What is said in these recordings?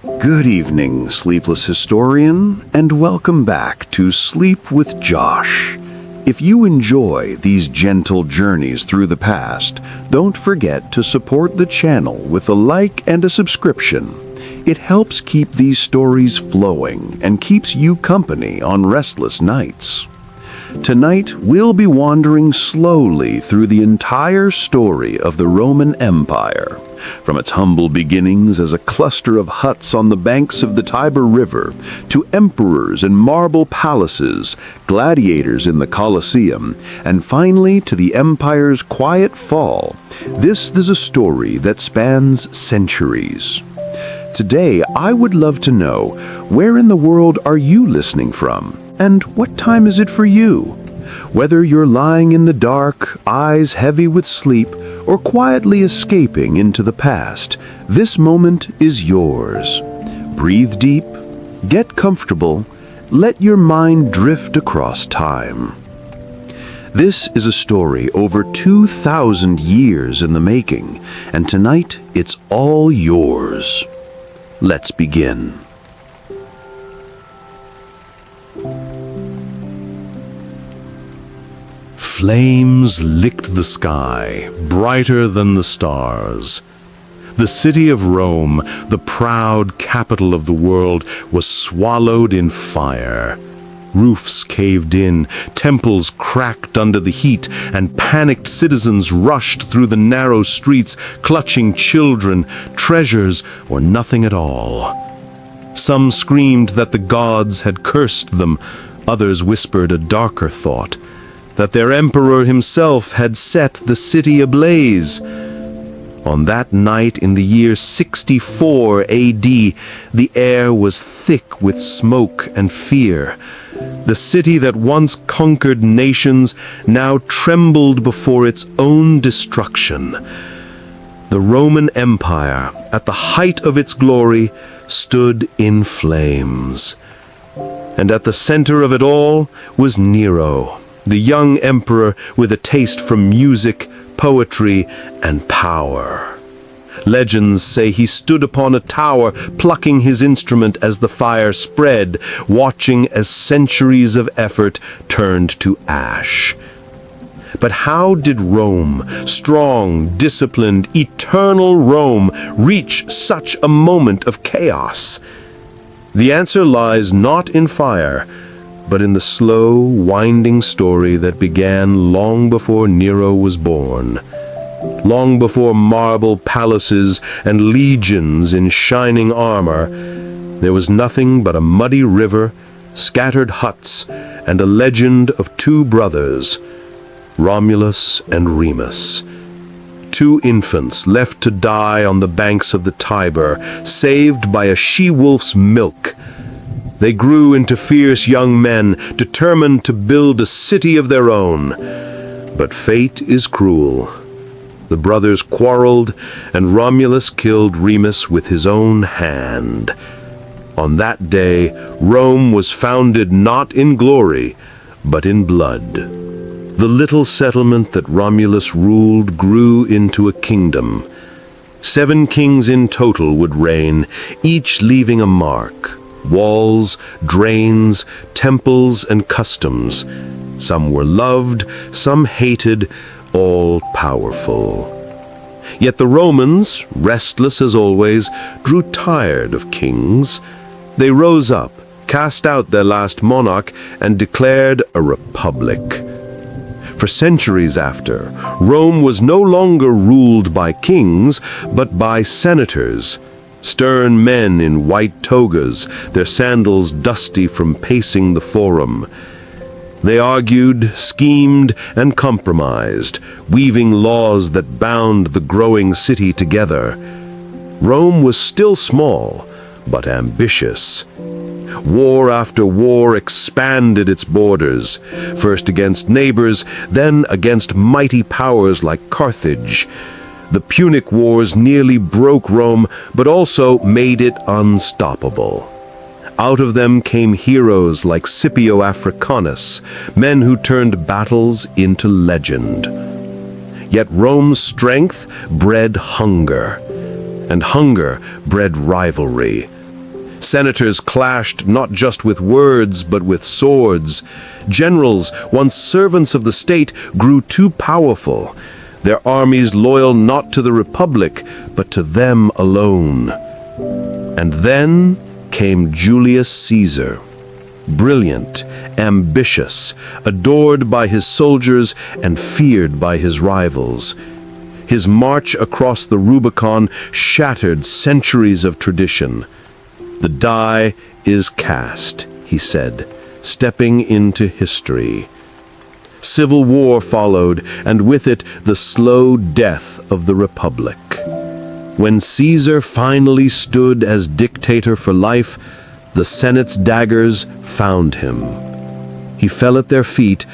Good evening, sleepless historian, and welcome back to Sleep with Josh. If you enjoy these gentle journeys through the past, don't forget to support the channel with a like and a subscription. It helps keep these stories flowing and keeps you company on restless nights. Tonight, we'll be wandering slowly through the entire story of the Roman Empire, from its humble beginnings as a cluster of huts on the banks of the Tiber River, to emperors and marble palaces, gladiators in the Colosseum, and finally to the empire's quiet fall. This is a story that spans centuries. Today, I would love to know, where in the world are you listening from? And what time is it for you? Whether you're lying in the dark, eyes heavy with sleep, or quietly escaping into the past, this moment is yours. Breathe deep, get comfortable, let your mind drift across time. This is a story over 2,000 years in the making, and tonight it's all yours. Let's begin. Flames licked the sky, brighter than the stars. The city of Rome, the proud capital of the world, was swallowed in fire. Roofs caved in, temples cracked under the heat, and panicked citizens rushed through the narrow streets, clutching children, treasures, or nothing at all. Some screamed that the gods had cursed them, others whispered a darker thought, that their emperor himself had set the city ablaze. On that night in the year 64 AD, the air was thick with smoke and fear. The city that once conquered nations now trembled before its own destruction. The Roman Empire, at the height of its glory, stood in flames. And at the center of it all was Nero, the young emperor with a taste for music, poetry, and power. Legends say he stood upon a tower, plucking his instrument as the fire spread, watching as centuries of effort turned to ash. But how did Rome, strong, disciplined, eternal Rome, reach such a moment of chaos? The answer lies not in fire, but in the slow, winding story that began long before Nero was born. Long before marble palaces and legions in shining armor, there was nothing but a muddy river, scattered huts, and a legend of two brothers, Romulus and Remus. Two infants left to die on the banks of the Tiber, saved by a she-wolf's milk. They grew into fierce young men, determined to build a city of their own. But fate is cruel. The brothers quarreled, and Romulus killed Remus with his own hand. On that day, Rome was founded not in glory, but in blood. The little settlement that Romulus ruled grew into a kingdom. 7 kings in total would reign, each leaving a mark. Walls, drains, temples, and customs. Some were loved, some hated, all powerful. Yet the Romans, restless as always, grew tired of kings. They rose up, cast out their last monarch, and declared a republic. For centuries after, Rome was no longer ruled by kings, but by senators. Stern men in white togas, their sandals dusty from pacing the forum. They argued, schemed, and compromised, weaving laws that bound the growing city together. Rome was still small, but ambitious. War after war expanded its borders, first against neighbors, then against mighty powers like Carthage. The Punic Wars nearly broke Rome, but also made it unstoppable. Out of them came heroes like Scipio Africanus, men who turned battles into legend. Yet Rome's strength bred hunger, and hunger bred rivalry. Senators clashed not just with words, but with swords. Generals, once servants of the state, grew too powerful, their armies loyal not to the Republic, but to them alone. And then came Julius Caesar. Brilliant, ambitious, adored by his soldiers and feared by his rivals. His march across the Rubicon shattered centuries of tradition. "The die is cast," he said, stepping into history. Civil war followed, and with it the slow death of the Republic. When Caesar finally stood as dictator for life, the Senate's daggers found him. He fell at their feet,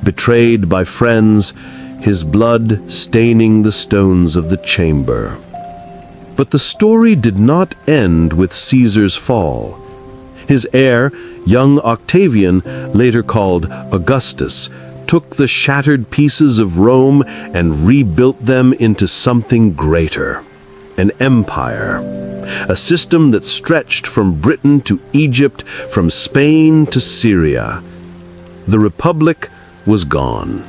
betrayed by friends, his blood staining the stones of the chamber. But the story did not end with Caesar's fall. His heir, young Octavian, later called Augustus, took the shattered pieces of Rome and rebuilt them into something greater, an empire. A system that stretched from Britain to Egypt, from Spain to Syria. The Republic was gone.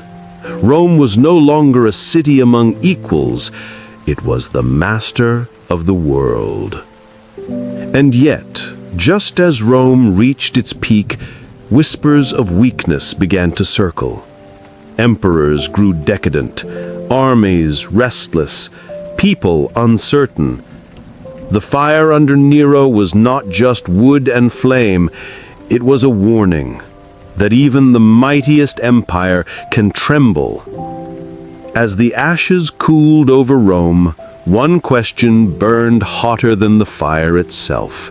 Rome was no longer a city among equals. It was the master of the world. And yet, just as Rome reached its peak, whispers of weakness began to circle. Emperors grew decadent, armies restless, people uncertain. The fire under Nero was not just wood and flame, it was a warning that even the mightiest empire can tremble. As the ashes cooled over Rome, one question burned hotter than the fire itself.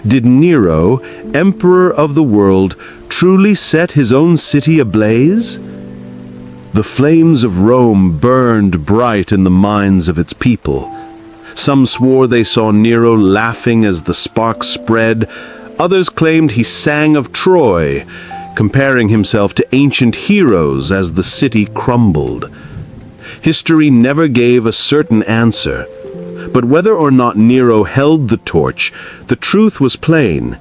Did Nero, emperor of the world, truly set his own city ablaze? The flames of Rome burned bright in the minds of its people. Some swore they saw Nero laughing as the sparks spread. Others claimed he sang of Troy, comparing himself to ancient heroes as the city crumbled. History never gave a certain answer. But whether or not Nero held the torch, the truth was plain.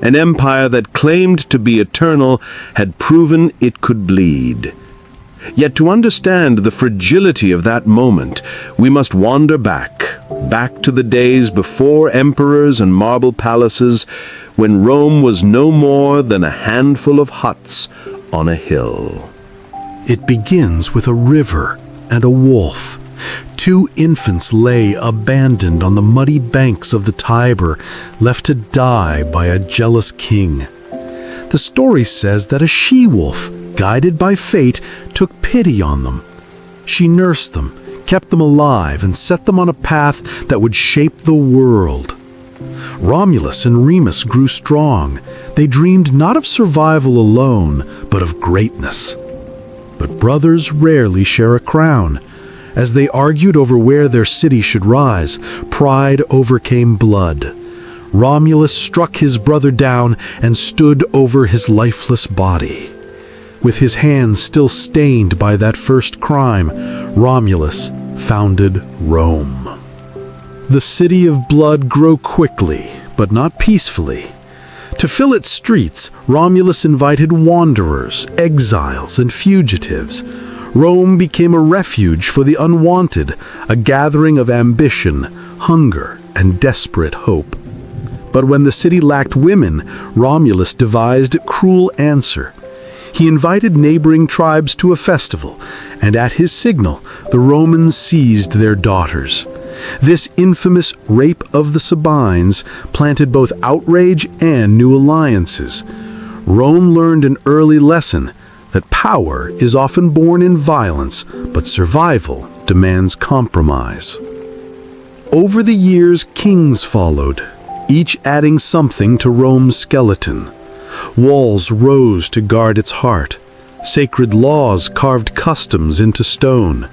An empire that claimed to be eternal had proven it could bleed. Yet to understand the fragility of that moment, we must wander back to the days before emperors and marble palaces, when Rome was no more than a handful of huts on a hill. It begins with a river and a wolf. Two infants lay abandoned on the muddy banks of the Tiber, left to die by a jealous king. The story says that a she-wolf, guided by fate, took pity on them. She nursed them, kept them alive, and set them on a path that would shape the world. Romulus and Remus grew strong. They dreamed not of survival alone, but of greatness. But brothers rarely share a crown. As they argued over where their city should rise, pride overcame blood. Romulus struck his brother down and stood over his lifeless body. With his hands still stained by that first crime, Romulus founded Rome. The city of blood grew quickly, but not peacefully. To fill its streets, Romulus invited wanderers, exiles, and fugitives. Rome became a refuge for the unwanted, a gathering of ambition, hunger, and desperate hope. But when the city lacked women, Romulus devised a cruel answer. He invited neighboring tribes to a festival, and at his signal, the Romans seized their daughters. This infamous rape of the Sabines planted both outrage and new alliances. Rome learned an early lesson that power is often born in violence, but survival demands compromise. Over the years, kings followed, each adding something to Rome's skeleton. Walls rose to guard its heart. Sacred laws carved customs into stone.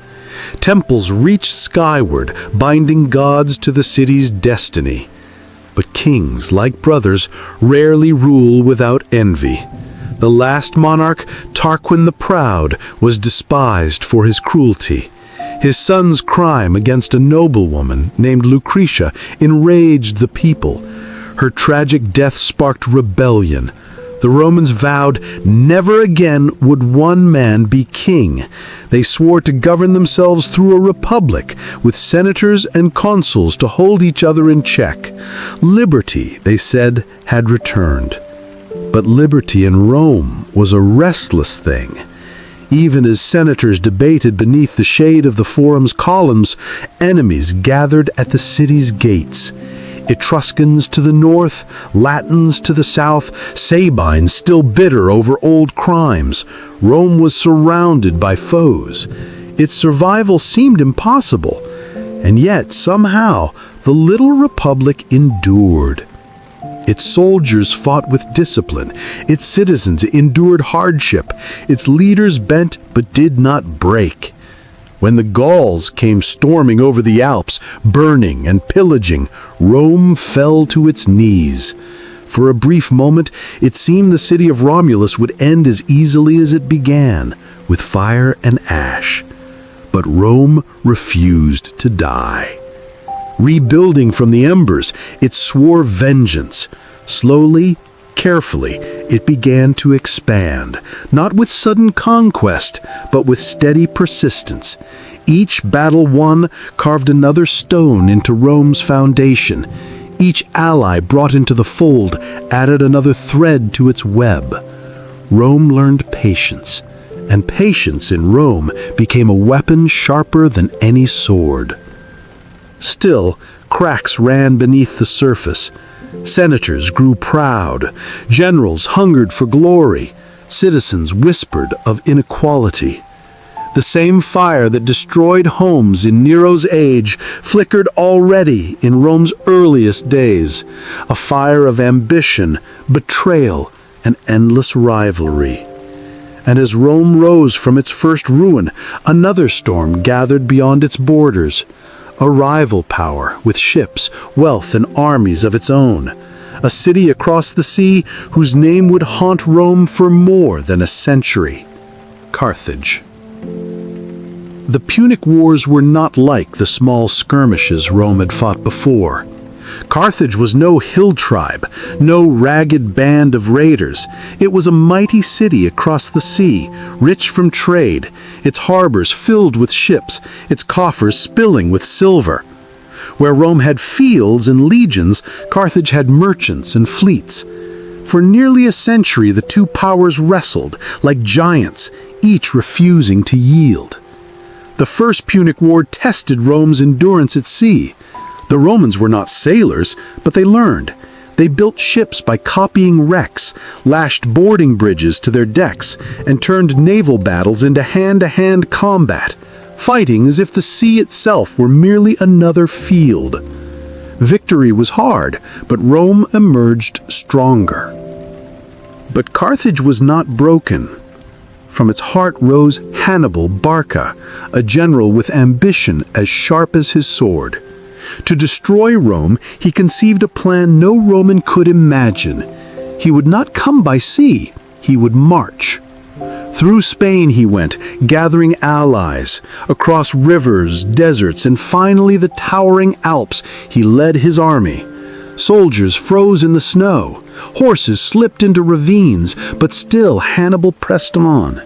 Temples reached skyward, binding gods to the city's destiny. But kings, like brothers, rarely rule without envy. The last monarch, Tarquin the Proud, was despised for his cruelty. His son's crime against a noblewoman named Lucretia enraged the people. Her tragic death sparked rebellion. The Romans vowed never again would one man be king. They swore to govern themselves through a republic, with senators and consuls to hold each other in check. Liberty, they said, had returned. But liberty in Rome was a restless thing. Even as senators debated beneath the shade of the Forum's columns, enemies gathered at the city's gates. Etruscans to the north, Latins to the south, Sabines still bitter over old crimes. Rome was surrounded by foes. Its survival seemed impossible, and yet somehow the little republic endured. Its soldiers fought with discipline, its citizens endured hardship, its leaders bent but did not break. When the Gauls came storming over the Alps, burning and pillaging, Rome fell to its knees. For a brief moment, it seemed the city of Romulus would end as easily as it began, with fire and ash. But Rome refused to die. Rebuilding from the embers, it swore vengeance. Slowly, carefully, it began to expand, not with sudden conquest, but with steady persistence. Each battle won carved another stone into Rome's foundation. Each ally brought into the fold added another thread to its web. Rome learned patience, and patience in Rome became a weapon sharper than any sword. Still, cracks ran beneath the surface. Senators grew proud, generals hungered for glory, citizens whispered of inequality. The same fire that destroyed homes in Nero's age flickered already in Rome's earliest days, a fire of ambition, betrayal, and endless rivalry. And as Rome rose from its first ruin, another storm gathered beyond its borders. A rival power with ships, wealth, and armies of its own. A city across the sea whose name would haunt Rome for more than a century. Carthage. The Punic Wars were not like the small skirmishes Rome had fought before. Carthage was no hill tribe, no ragged band of raiders. It was a mighty city across the sea, rich from trade, its harbors filled with ships, its coffers spilling with silver. Where Rome had fields and legions, Carthage had merchants and fleets. For nearly a century, the two powers wrestled like giants, each refusing to yield. The First Punic War tested Rome's endurance at sea. The Romans were not sailors, but they learned. They built ships by copying wrecks, lashed boarding bridges to their decks, and turned naval battles into hand-to-hand combat, fighting as if the sea itself were merely another field. Victory was hard, but Rome emerged stronger. But Carthage was not broken. From its heart rose Hannibal Barca, a general with ambition as sharp as his sword. To destroy Rome, he conceived a plan no Roman could imagine. He would not come by sea, he would march. Through Spain he went, gathering allies. Across rivers, deserts, and finally the towering Alps, he led his army. Soldiers froze in the snow. Horses slipped into ravines, but still Hannibal pressed on.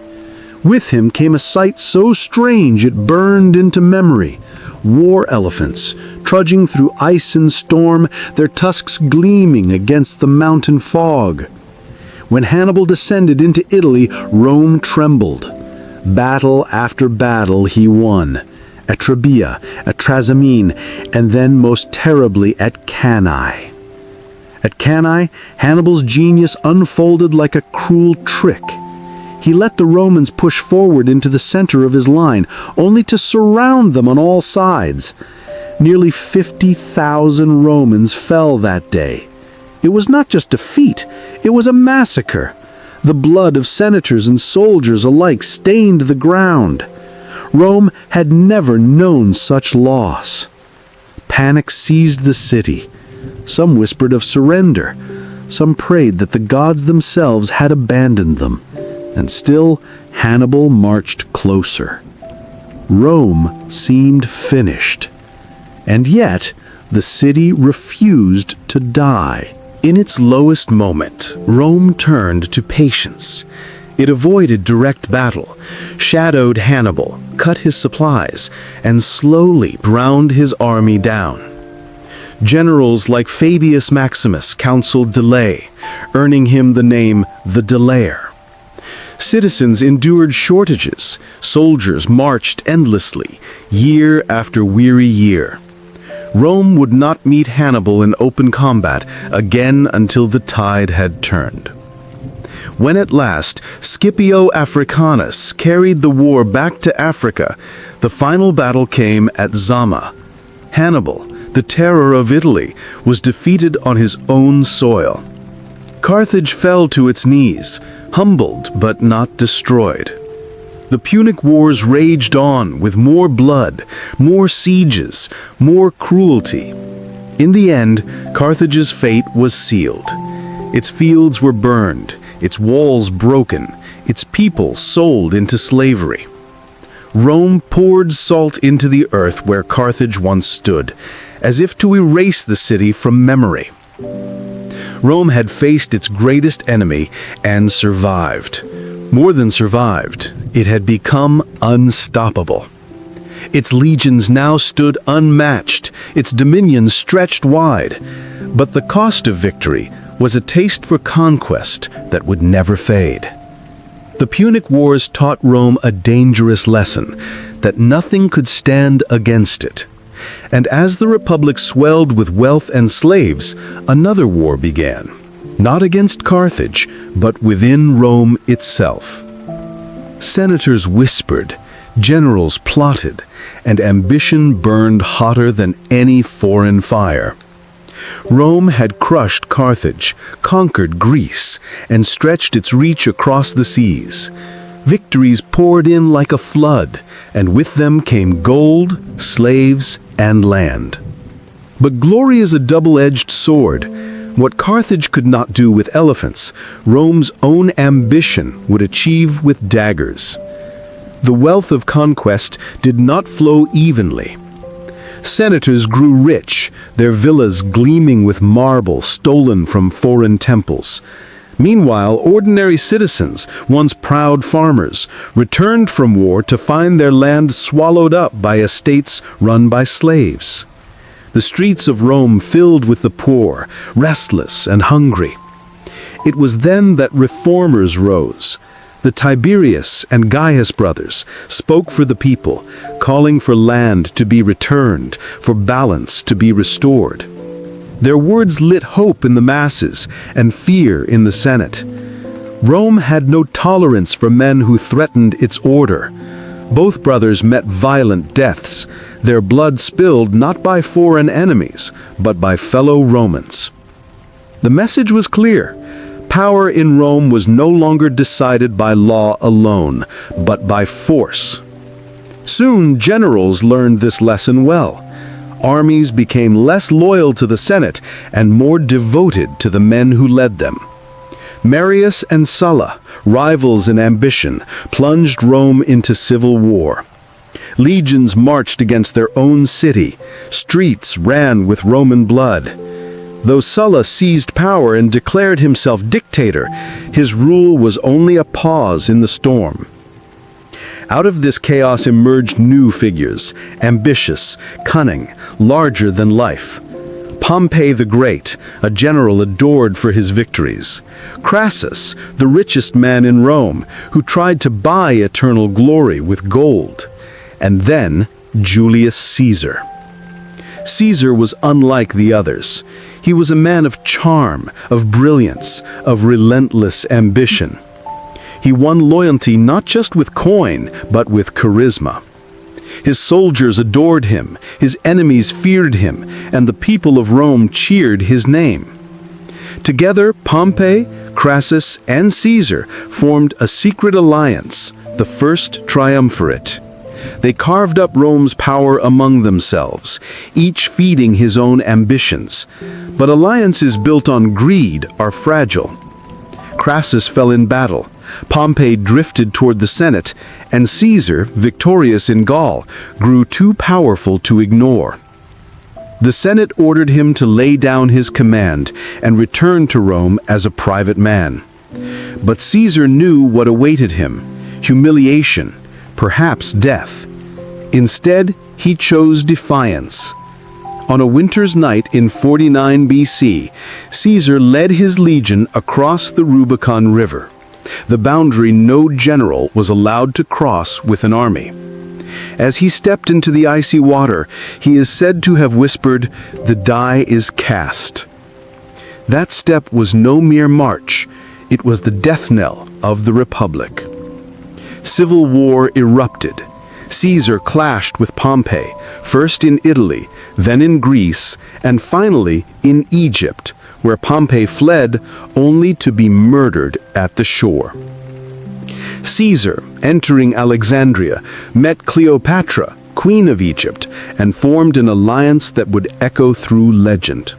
With him came a sight so strange it burned into memory. War elephants, trudging through ice and storm, their tusks gleaming against the mountain fog. When Hannibal descended into Italy, Rome trembled. Battle after battle he won. At Trebia, at Trasimene, and then most terribly at Cannae. At Cannae, Hannibal's genius unfolded like a cruel trick. He let the Romans push forward into the center of his line, only to surround them on all sides. Nearly 50,000 Romans fell that day. It was not just defeat, it was a massacre. The blood of senators and soldiers alike stained the ground. Rome had never known such loss. Panic seized the city. Some whispered of surrender. Some prayed that the gods themselves had abandoned them. And still, Hannibal marched closer. Rome seemed finished. And yet, the city refused to die. In its lowest moment, Rome turned to patience. It avoided direct battle, shadowed Hannibal, cut his supplies, and slowly ground his army down. Generals like Fabius Maximus counseled delay, earning him the name the Delayer. Citizens endured shortages, soldiers marched endlessly, year after weary year. Rome would not meet Hannibal in open combat again until the tide had turned. When at last Scipio Africanus carried the war back to Africa, the final battle came at Zama. Hannibal, the terror of Italy, was defeated on his own soil. Carthage fell to its knees, humbled but not destroyed. The Punic Wars raged on with more blood, more sieges, more cruelty. In the end, Carthage's fate was sealed. Its fields were burned, its walls broken, its people sold into slavery. Rome poured salt into the earth where Carthage once stood, as if to erase the city from memory. Rome had faced its greatest enemy and survived. More than survived, it had become unstoppable. Its legions now stood unmatched, its dominions stretched wide. But the cost of victory was a taste for conquest that would never fade. The Punic Wars taught Rome a dangerous lesson, that nothing could stand against it. And as the Republic swelled with wealth and slaves, another war began. Not against Carthage, but within Rome itself. Senators whispered, generals plotted, and ambition burned hotter than any foreign fire. Rome had crushed Carthage, conquered Greece, and stretched its reach across the seas. Victories poured in like a flood, and with them came gold, slaves, and land. But glory is a double-edged sword. What Carthage could not do with elephants, Rome's own ambition would achieve with daggers. The wealth of conquest did not flow evenly. Senators grew rich, their villas gleaming with marble stolen from foreign temples. Meanwhile, ordinary citizens, once proud farmers, returned from war to find their land swallowed up by estates run by slaves. The streets of Rome filled with the poor, restless and hungry. It was then that reformers rose. The Tiberius and Gaius brothers spoke for the people, calling for land to be returned, for balance to be restored. Their words lit hope in the masses and fear in the Senate. Rome had no tolerance for men who threatened its order. Both brothers met violent deaths, their blood spilled not by foreign enemies, but by fellow Romans. The message was clear. Power in Rome was no longer decided by law alone, but by force. Soon, generals learned this lesson well. Armies became less loyal to the Senate and more devoted to the men who led them. Marius and Sulla, rivals in ambition, plunged Rome into civil war. Legions marched against their own city. Streets ran with Roman blood. Though Sulla seized power and declared himself dictator, his rule was only a pause in the storm. Out of this chaos emerged new figures, ambitious, cunning, larger than life. Pompey the Great, a general adored for his victories. Crassus, the richest man in Rome, who tried to buy eternal glory with gold. And then Julius Caesar. Caesar was unlike the others. He was a man of charm, of brilliance, of relentless ambition. He won loyalty not just with coin, but with charisma. His soldiers adored him, his enemies feared him, and the people of Rome cheered his name. Together, Pompey, Crassus, and Caesar formed a secret alliance, the First Triumvirate. They carved up Rome's power among themselves, each feeding his own ambitions. But alliances built on greed are fragile. Crassus fell in battle, Pompey drifted toward the Senate, and Caesar, victorious in Gaul, grew too powerful to ignore. The Senate ordered him to lay down his command and return to Rome as a private man. But Caesar knew what awaited him: humiliation, perhaps death. Instead, he chose defiance. On a winter's night in 49 BC, Caesar led his legion across the Rubicon River, the boundary no general was allowed to cross with an army. As he stepped into the icy water, he is said to have whispered, "The die is cast." That step was no mere march, it was the death knell of the Republic. Civil war erupted. Caesar clashed with Pompey, first in Italy, then in Greece, and finally in Egypt, where Pompey fled only to be murdered at the shore. Caesar, entering Alexandria, met Cleopatra, Queen of Egypt, and formed an alliance that would echo through legend.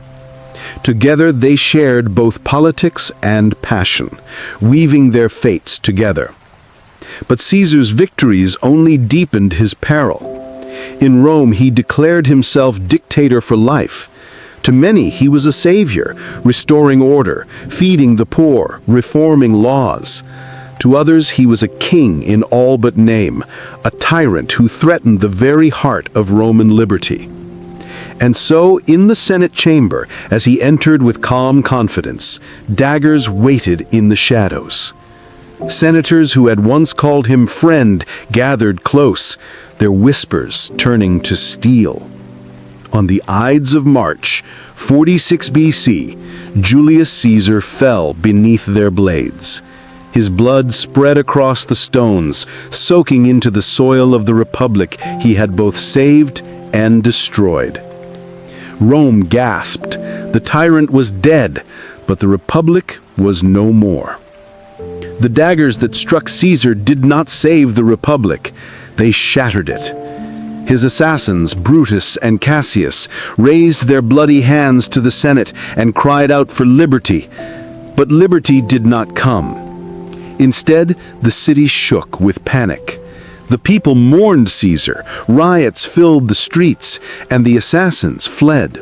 Together they shared both politics and passion, weaving their fates together. But Caesar's victories only deepened his peril. In Rome, he declared himself dictator for life. To many, he was a savior, restoring order, feeding the poor, reforming laws. To others, he was a king in all but name, a tyrant who threatened the very heart of Roman liberty. And so, in the Senate chamber, as he entered with calm confidence, daggers waited in the shadows. Senators who had once called him friend gathered close, their whispers turning to steel. On the Ides of March, 46 BC, Julius Caesar fell beneath their blades. His blood spread across the stones, soaking into the soil of the Republic he had both saved and destroyed. Rome gasped. The tyrant was dead, but the Republic was no more. The daggers that struck Caesar did not save the Republic. They shattered it. His assassins, Brutus and Cassius, raised their bloody hands to the Senate and cried out for liberty. But liberty did not come. Instead, the city shook with panic. The people mourned Caesar, riots filled the streets, and the assassins fled.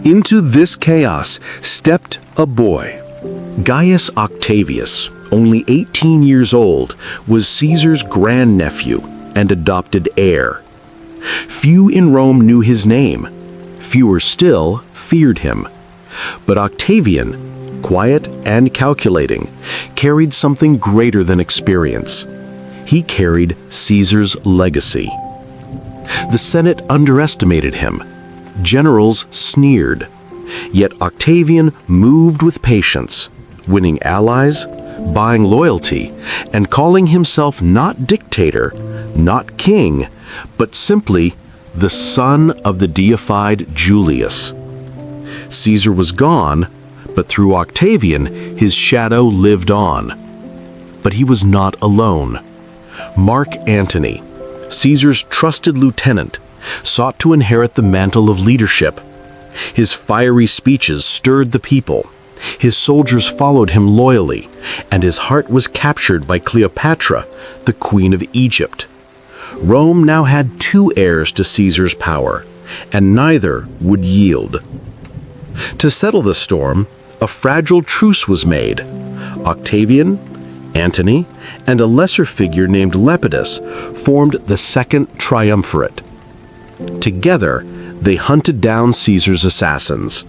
Into this chaos stepped a boy. Gaius Octavius, only 18 years old, was Caesar's grandnephew and adopted heir. Few in Rome knew his name. Fewer still feared him. But Octavian, quiet and calculating, carried something greater than experience. He carried Caesar's legacy. The Senate underestimated him. Generals sneered. Yet Octavian moved with patience, winning allies, buying loyalty, and calling himself not dictator, not king, but simply the son of the deified Julius. Caesar was gone, but through Octavian, his shadow lived on. But he was not alone. Mark Antony, Caesar's trusted lieutenant, sought to inherit the mantle of leadership. His fiery speeches stirred the people. His soldiers followed him loyally, and his heart was captured by Cleopatra, the Queen of Egypt. Rome now had two heirs to Caesar's power, and neither would yield. To settle the storm, a fragile truce was made. Octavian, Antony, and a lesser figure named Lepidus formed the Second Triumvirate. Together, they hunted down Caesar's assassins.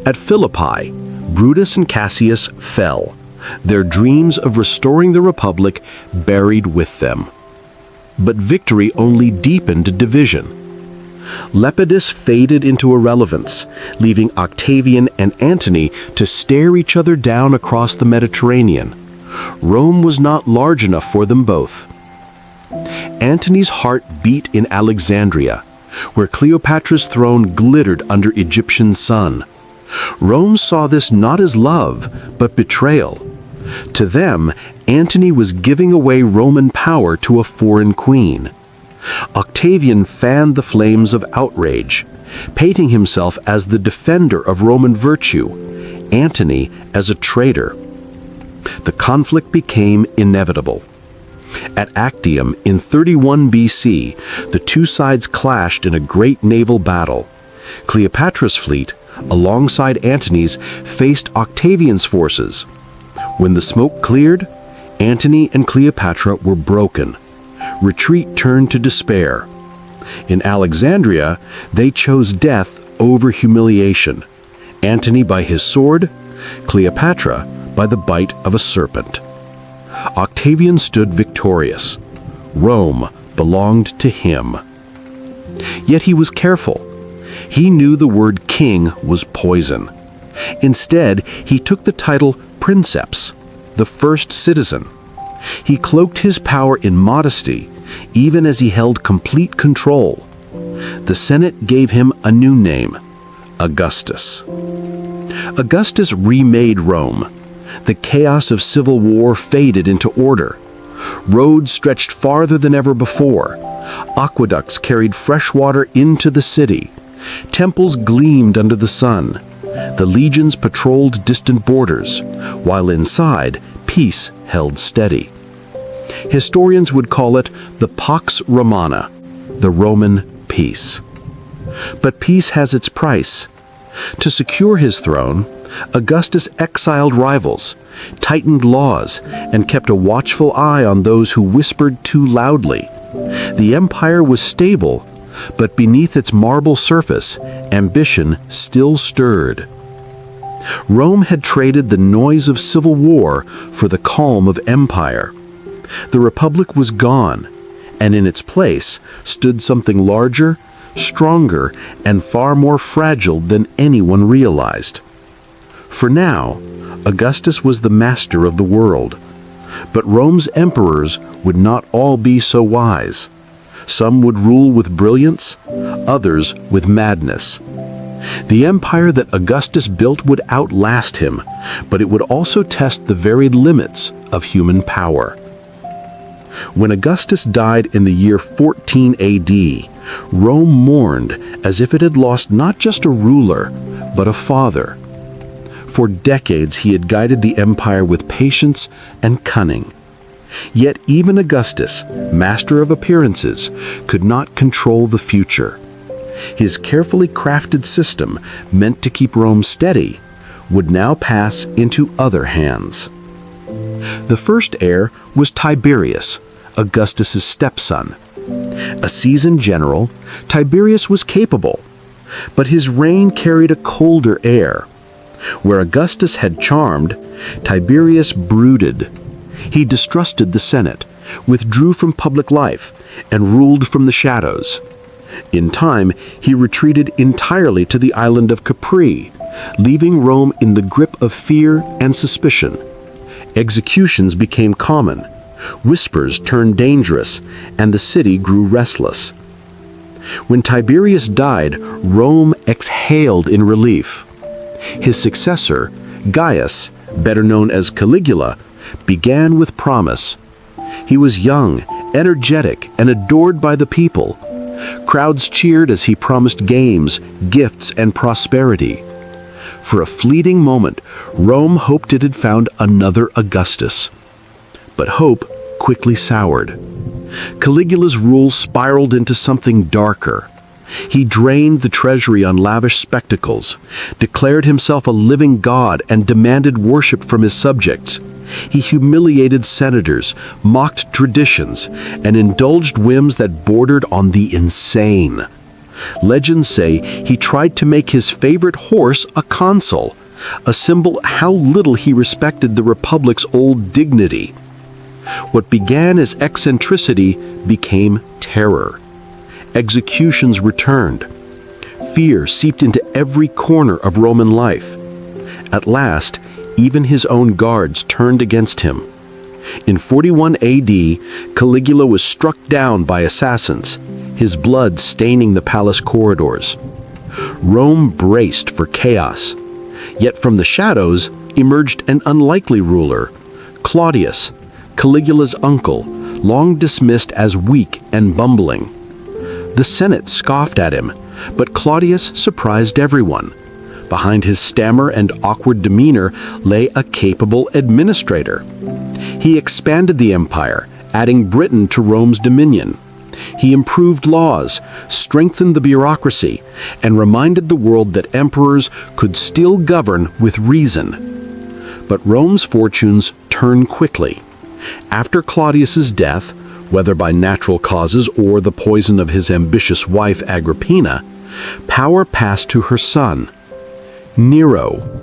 At Philippi, Brutus and Cassius fell, their dreams of restoring the Republic buried with them. But victory only deepened division. Lepidus faded into irrelevance, leaving Octavian and Antony to stare each other down across the Mediterranean. Rome was not large enough for them both. Antony's heart beat in Alexandria, where Cleopatra's throne glittered under Egyptian sun. Rome saw this not as love, but betrayal. To them, Antony was giving away Roman power to a foreign queen. Octavian fanned the flames of outrage, painting himself as the defender of Roman virtue, Antony as a traitor. The conflict became inevitable. At Actium in 31 BC, the two sides clashed in a great naval battle. Cleopatra's fleet, alongside Antony's, faced Octavian's forces. When the smoke cleared, Antony and Cleopatra were broken. Retreat turned to despair. In Alexandria, they chose death over humiliation. Antony by his sword, Cleopatra by the bite of a serpent. Octavian stood victorious. Rome belonged to him. Yet he was careful. He knew the word king was poison. Instead, he took the title princeps, the first citizen. He cloaked his power in modesty, even as he held complete control. The Senate gave him a new name, Augustus. Augustus remade Rome. The chaos of civil war faded into order. Roads stretched farther than ever before. Aqueducts carried fresh water into the city. Temples gleamed under the sun. The legions patrolled distant borders, while inside, peace held steady. Historians would call it the Pax Romana, the Roman peace. But peace has its price. To secure his throne, Augustus exiled rivals, tightened laws, and kept a watchful eye on those who whispered too loudly. The empire was stable, but beneath its marble surface, ambition still stirred. Rome had traded the noise of civil war for the calm of empire. The Republic was gone, and in its place stood something larger, stronger, and far more fragile than anyone realized. For now, Augustus was the master of the world. But Rome's emperors would not all be so wise. Some would rule with brilliance, others with madness. The empire that Augustus built would outlast him, but it would also test the very limits of human power. When Augustus died in the year 14 AD, Rome mourned as if it had lost not just a ruler, but a father. For decades he had guided the empire with patience and cunning. Yet even Augustus, master of appearances, could not control the future. His carefully crafted system, meant to keep Rome steady, would now pass into other hands. The first heir was Tiberius, Augustus's stepson. A seasoned general, Tiberius was capable, but his reign carried a colder air. Where Augustus had charmed, Tiberius brooded. He distrusted the Senate, withdrew from public life, and ruled from the shadows. In time, he retreated entirely to the island of Capri, leaving Rome in the grip of fear and suspicion. Executions became common. Whispers turned dangerous, and the city grew restless. When Tiberius died, Rome exhaled in relief. His successor, Gaius, better known as Caligula, began with promise. He was young, energetic, and adored by the people. Crowds cheered as he promised games, gifts, and prosperity. For a fleeting moment, Rome hoped it had found another Augustus. But hope quickly soured. Caligula's rule spiraled into something darker. He drained the treasury on lavish spectacles, declared himself a living god, and demanded worship from his subjects. He humiliated senators, mocked traditions, and indulged whims that bordered on the insane. Legends say he tried to make his favorite horse a consul, a symbol how little he respected the Republic's old dignity. What began as eccentricity became terror. Executions returned. Fear seeped into every corner of Roman life. At last, even his own guards turned against him. In 41 AD, Caligula was struck down by assassins, his blood staining the palace corridors. Rome braced for chaos. Yet from the shadows emerged an unlikely ruler, Claudius, Caligula's uncle, long dismissed as weak and bumbling. The Senate scoffed at him, but Claudius surprised everyone. Behind his stammer and awkward demeanor lay a capable administrator. He expanded the empire, adding Britain to Rome's dominion. He improved laws, strengthened the bureaucracy, and reminded the world that emperors could still govern with reason. But Rome's fortunes turned quickly. After Claudius's death, whether by natural causes or the poison of his ambitious wife Agrippina, power passed to her son, Nero.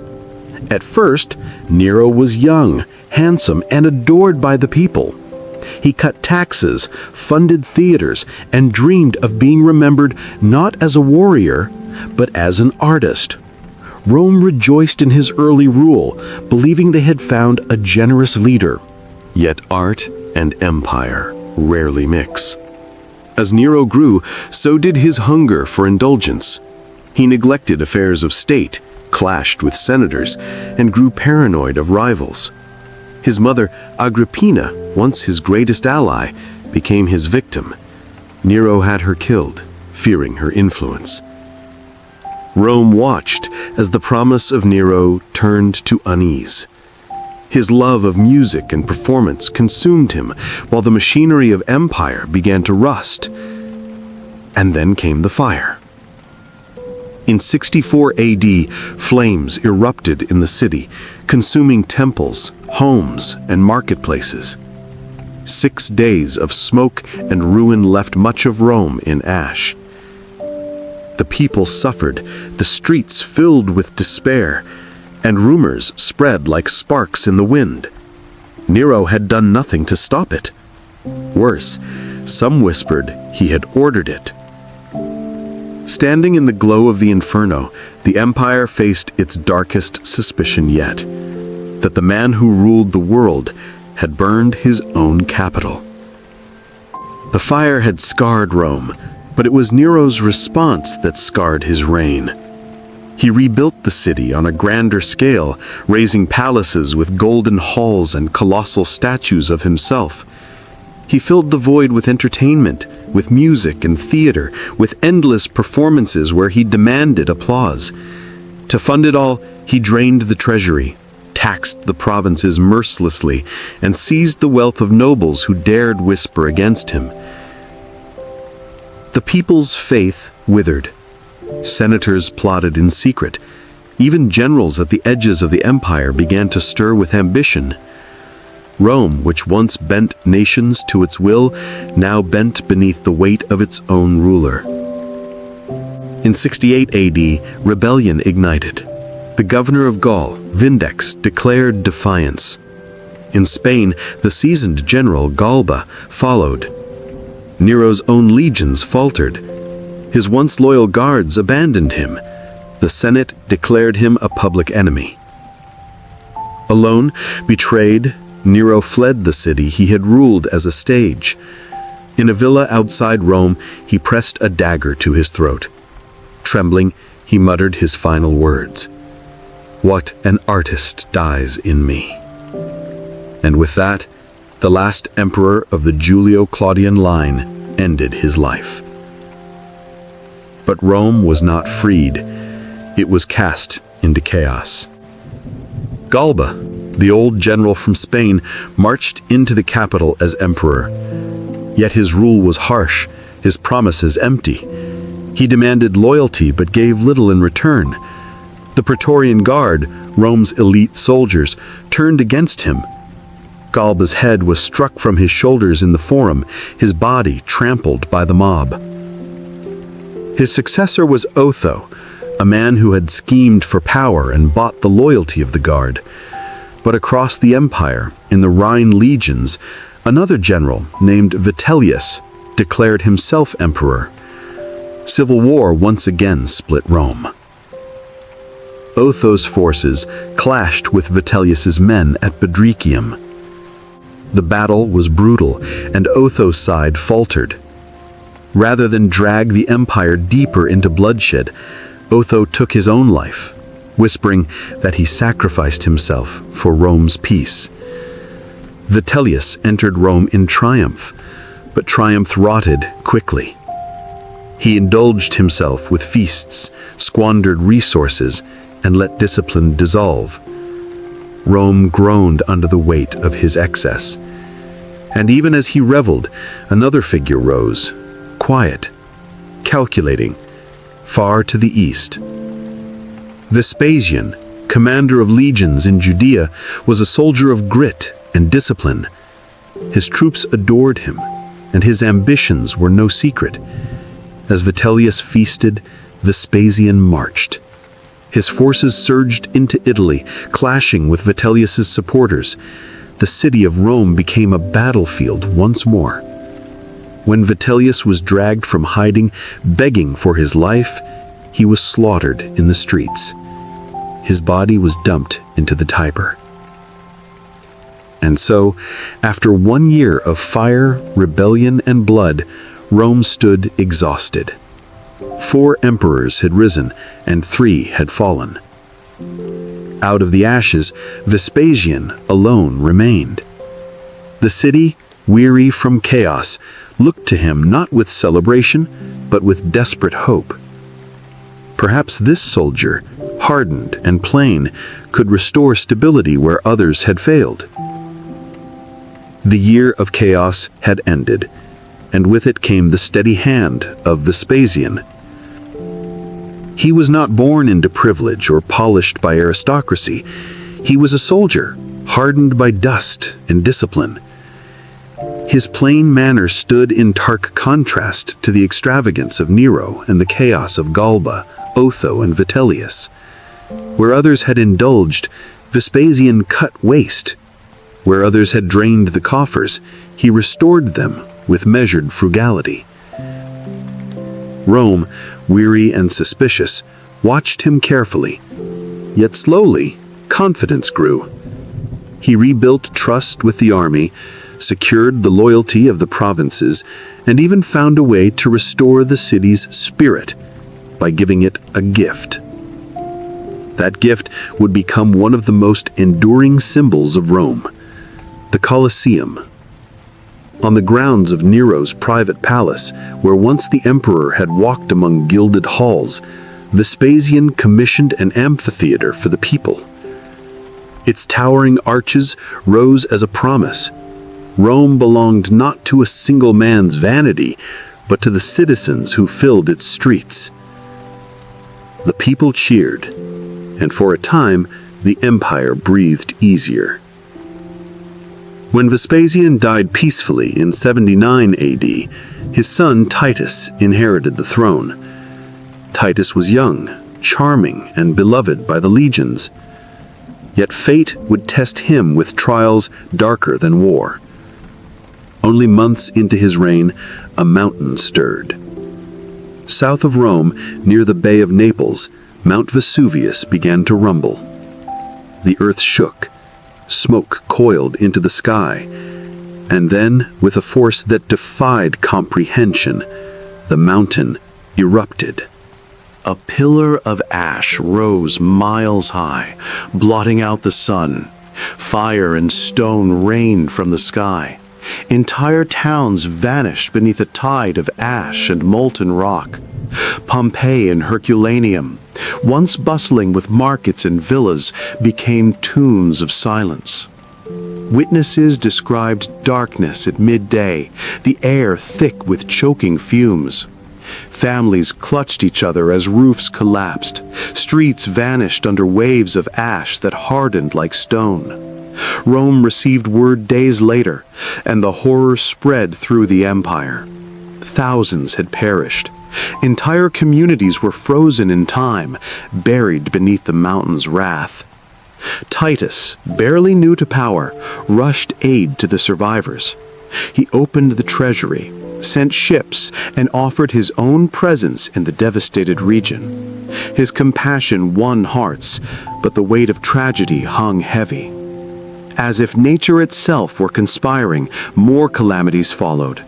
At first, Nero was young, handsome, and adored by the people. He cut taxes, funded theaters, and dreamed of being remembered not as a warrior, but as an artist. Rome rejoiced in his early rule, believing they had found a generous leader. Yet art and empire rarely mix. As Nero grew, so did his hunger for indulgence. He neglected affairs of state, clashed with senators, and grew paranoid of rivals. His mother, Agrippina, once his greatest ally, became his victim. Nero had her killed, fearing her influence. Rome watched as the promise of Nero turned to unease. His love of music and performance consumed him, while the machinery of empire began to rust. And then came the fire. In 64 AD, flames erupted in the city, consuming temples, homes, and marketplaces. 6 days of smoke and ruin left much of Rome in ash. The people suffered, the streets filled with despair, and rumors spread like sparks in the wind. Nero had done nothing to stop it. Worse, some whispered he had ordered it. Standing in the glow of the inferno, the empire faced its darkest suspicion yet, that the man who ruled the world had burned his own capital. The fire had scarred Rome, but it was Nero's response that scarred his reign. He rebuilt the city on a grander scale, raising palaces with golden halls and colossal statues of himself. He filled the void with entertainment, with music and theater, with endless performances where he demanded applause. To fund it all, he drained the treasury, taxed the provinces mercilessly, and seized the wealth of nobles who dared whisper against him. The people's faith withered. Senators plotted in secret. Even generals at the edges of the empire began to stir with ambition. Rome, which once bent nations to its will, now bent beneath the weight of its own ruler. In 68 AD, rebellion ignited. The governor of Gaul, Vindex, declared defiance. In Spain, the seasoned general Galba followed. Nero's own legions faltered. His once loyal guards abandoned him. The Senate declared him a public enemy. Alone, betrayed, Nero fled the city he had ruled as a stage. In a villa outside Rome, he pressed a dagger to his throat. Trembling, he muttered his final words. "What an artist dies in me." And with that, the last emperor of the Julio-Claudian line ended his life. But Rome was not freed. It was cast into chaos. Galba, the old general from Spain, marched into the capital as emperor. Yet his rule was harsh, his promises empty. He demanded loyalty but gave little in return. The Praetorian Guard, Rome's elite soldiers, turned against him. Galba's head was struck from his shoulders in the Forum, his body trampled by the mob. His successor was Otho, a man who had schemed for power and bought the loyalty of the Guard. But across the empire, in the Rhine legions, another general named Vitellius declared himself emperor. Civil war once again split Rome. Otho's forces clashed with Vitellius's men at Bedricium. The battle was brutal, and Otho's side faltered. Rather than drag the empire deeper into bloodshed, Otho took his own life, whispering that he sacrificed himself for Rome's peace. Vitellius entered Rome in triumph, but triumph rotted quickly. He indulged himself with feasts, squandered resources, and let discipline dissolve. Rome groaned under the weight of his excess. And even as he reveled, another figure rose, quiet, calculating, far to the east. Vespasian, commander of legions in Judea, was a soldier of grit and discipline. His troops adored him, and his ambitions were no secret. As Vitellius feasted, Vespasian marched. His forces surged into Italy, clashing with Vitellius's supporters. The city of Rome became a battlefield once more. When Vitellius was dragged from hiding, begging for his life, he was slaughtered in the streets. His body was dumped into the Tiber. And so, after 1 year of fire, rebellion, and blood, Rome stood exhausted. 4 emperors had risen, and 3 had fallen. Out of the ashes, Vespasian alone remained. The city, weary from chaos, looked to him not with celebration, but with desperate hope. Perhaps this soldier, hardened and plain, could restore stability where others had failed. The year of chaos had ended, and with it came the steady hand of Vespasian. He was not born into privilege or polished by aristocracy. He was a soldier, hardened by dust and discipline. His plain manner stood in stark contrast to the extravagance of Nero and the chaos of Galba, Otho, and Vitellius. Where others had indulged, Vespasian cut waste. Where others had drained the coffers, he restored them with measured frugality. Rome, weary and suspicious, watched him carefully. Yet slowly, confidence grew. He rebuilt trust with the army, secured the loyalty of the provinces, and even found a way to restore the city's spirit by giving it a gift. That gift would become one of the most enduring symbols of Rome, the Colosseum. On the grounds of Nero's private palace, where once the emperor had walked among gilded halls, Vespasian commissioned an amphitheater for the people. Its towering arches rose as a promise. Rome belonged not to a single man's vanity, but to the citizens who filled its streets. The people cheered, and for a time, the empire breathed easier. When Vespasian died peacefully in 79 AD, his son Titus inherited the throne. Titus was young, charming, and beloved by the legions. Yet fate would test him with trials darker than war. Only months into his reign, a mountain stirred. South of Rome, near the Bay of Naples, Mount Vesuvius began to rumble. The earth shook, smoke coiled into the sky, and then, with a force that defied comprehension, the mountain erupted. A pillar of ash rose miles high, blotting out the sun. Fire and stone rained from the sky. Entire towns vanished beneath a tide of ash and molten rock. Pompeii and Herculaneum, once bustling with markets and villas, became tombs of silence. Witnesses described darkness at midday, the air thick with choking fumes. Families clutched each other as roofs collapsed. Streets vanished under waves of ash that hardened like stone. Rome received word days later, and the horror spread through the empire. Thousands had perished. Entire communities were frozen in time, buried beneath the mountain's wrath. Titus, barely new to power, rushed aid to the survivors. He opened the treasury, sent ships, and offered his own presence in the devastated region. His compassion won hearts, but the weight of tragedy hung heavy. As if nature itself were conspiring, more calamities followed.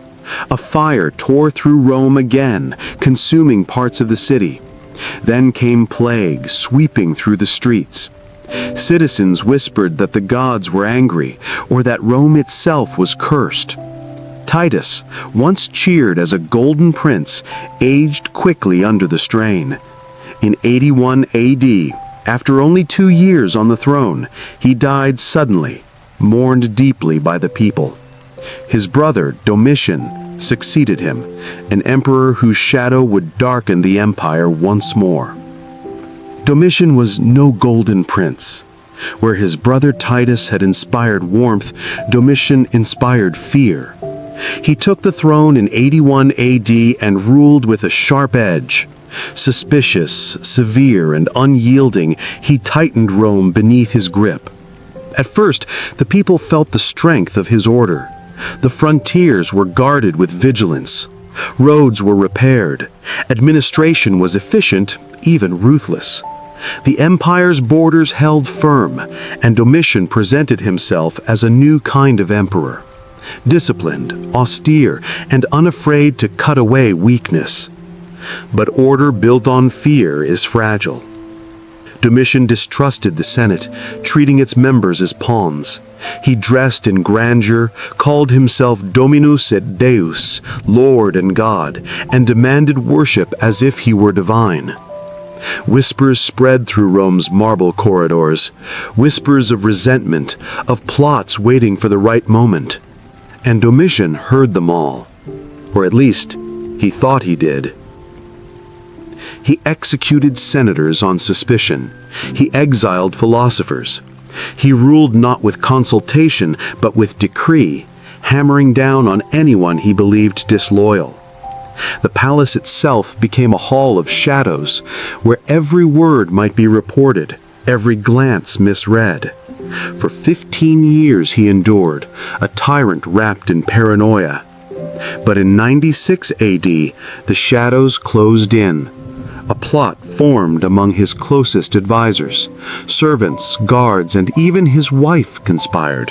A fire tore through Rome again, consuming parts of the city. Then came plague, sweeping through the streets. Citizens whispered that the gods were angry, or that Rome itself was cursed. Titus, once cheered as a golden prince, aged quickly under the strain. In 81 AD, after only 2 years on the throne, he died suddenly, mourned deeply by the people. His brother, Domitian, succeeded him, an emperor whose shadow would darken the empire once more. Domitian was no golden prince. Where his brother Titus had inspired warmth, Domitian inspired fear. He took the throne in 81 AD and ruled with a sharp edge. Suspicious, severe, and unyielding, he tightened Rome beneath his grip. At first, the people felt the strength of his order. The frontiers were guarded with vigilance. Roads were repaired. Administration was efficient, even ruthless. The empire's borders held firm, and Domitian presented himself as a new kind of emperor. Disciplined, austere, and unafraid to cut away weakness. But order built on fear is fragile. Domitian distrusted the Senate, treating its members as pawns. He dressed in grandeur, called himself Dominus et Deus, Lord and God, and demanded worship as if he were divine. Whispers spread through Rome's marble corridors, whispers of resentment, of plots waiting for the right moment. And Domitian heard them all, or at least he thought he did. He executed senators on suspicion. He exiled philosophers. He ruled not with consultation, but with decree, hammering down on anyone he believed disloyal. The palace itself became a hall of shadows, where every word might be reported, every glance misread. For 15 years he endured, a tyrant wrapped in paranoia. But in 96 AD, the shadows closed in. A plot formed among his closest advisors. Servants, guards, and even his wife conspired.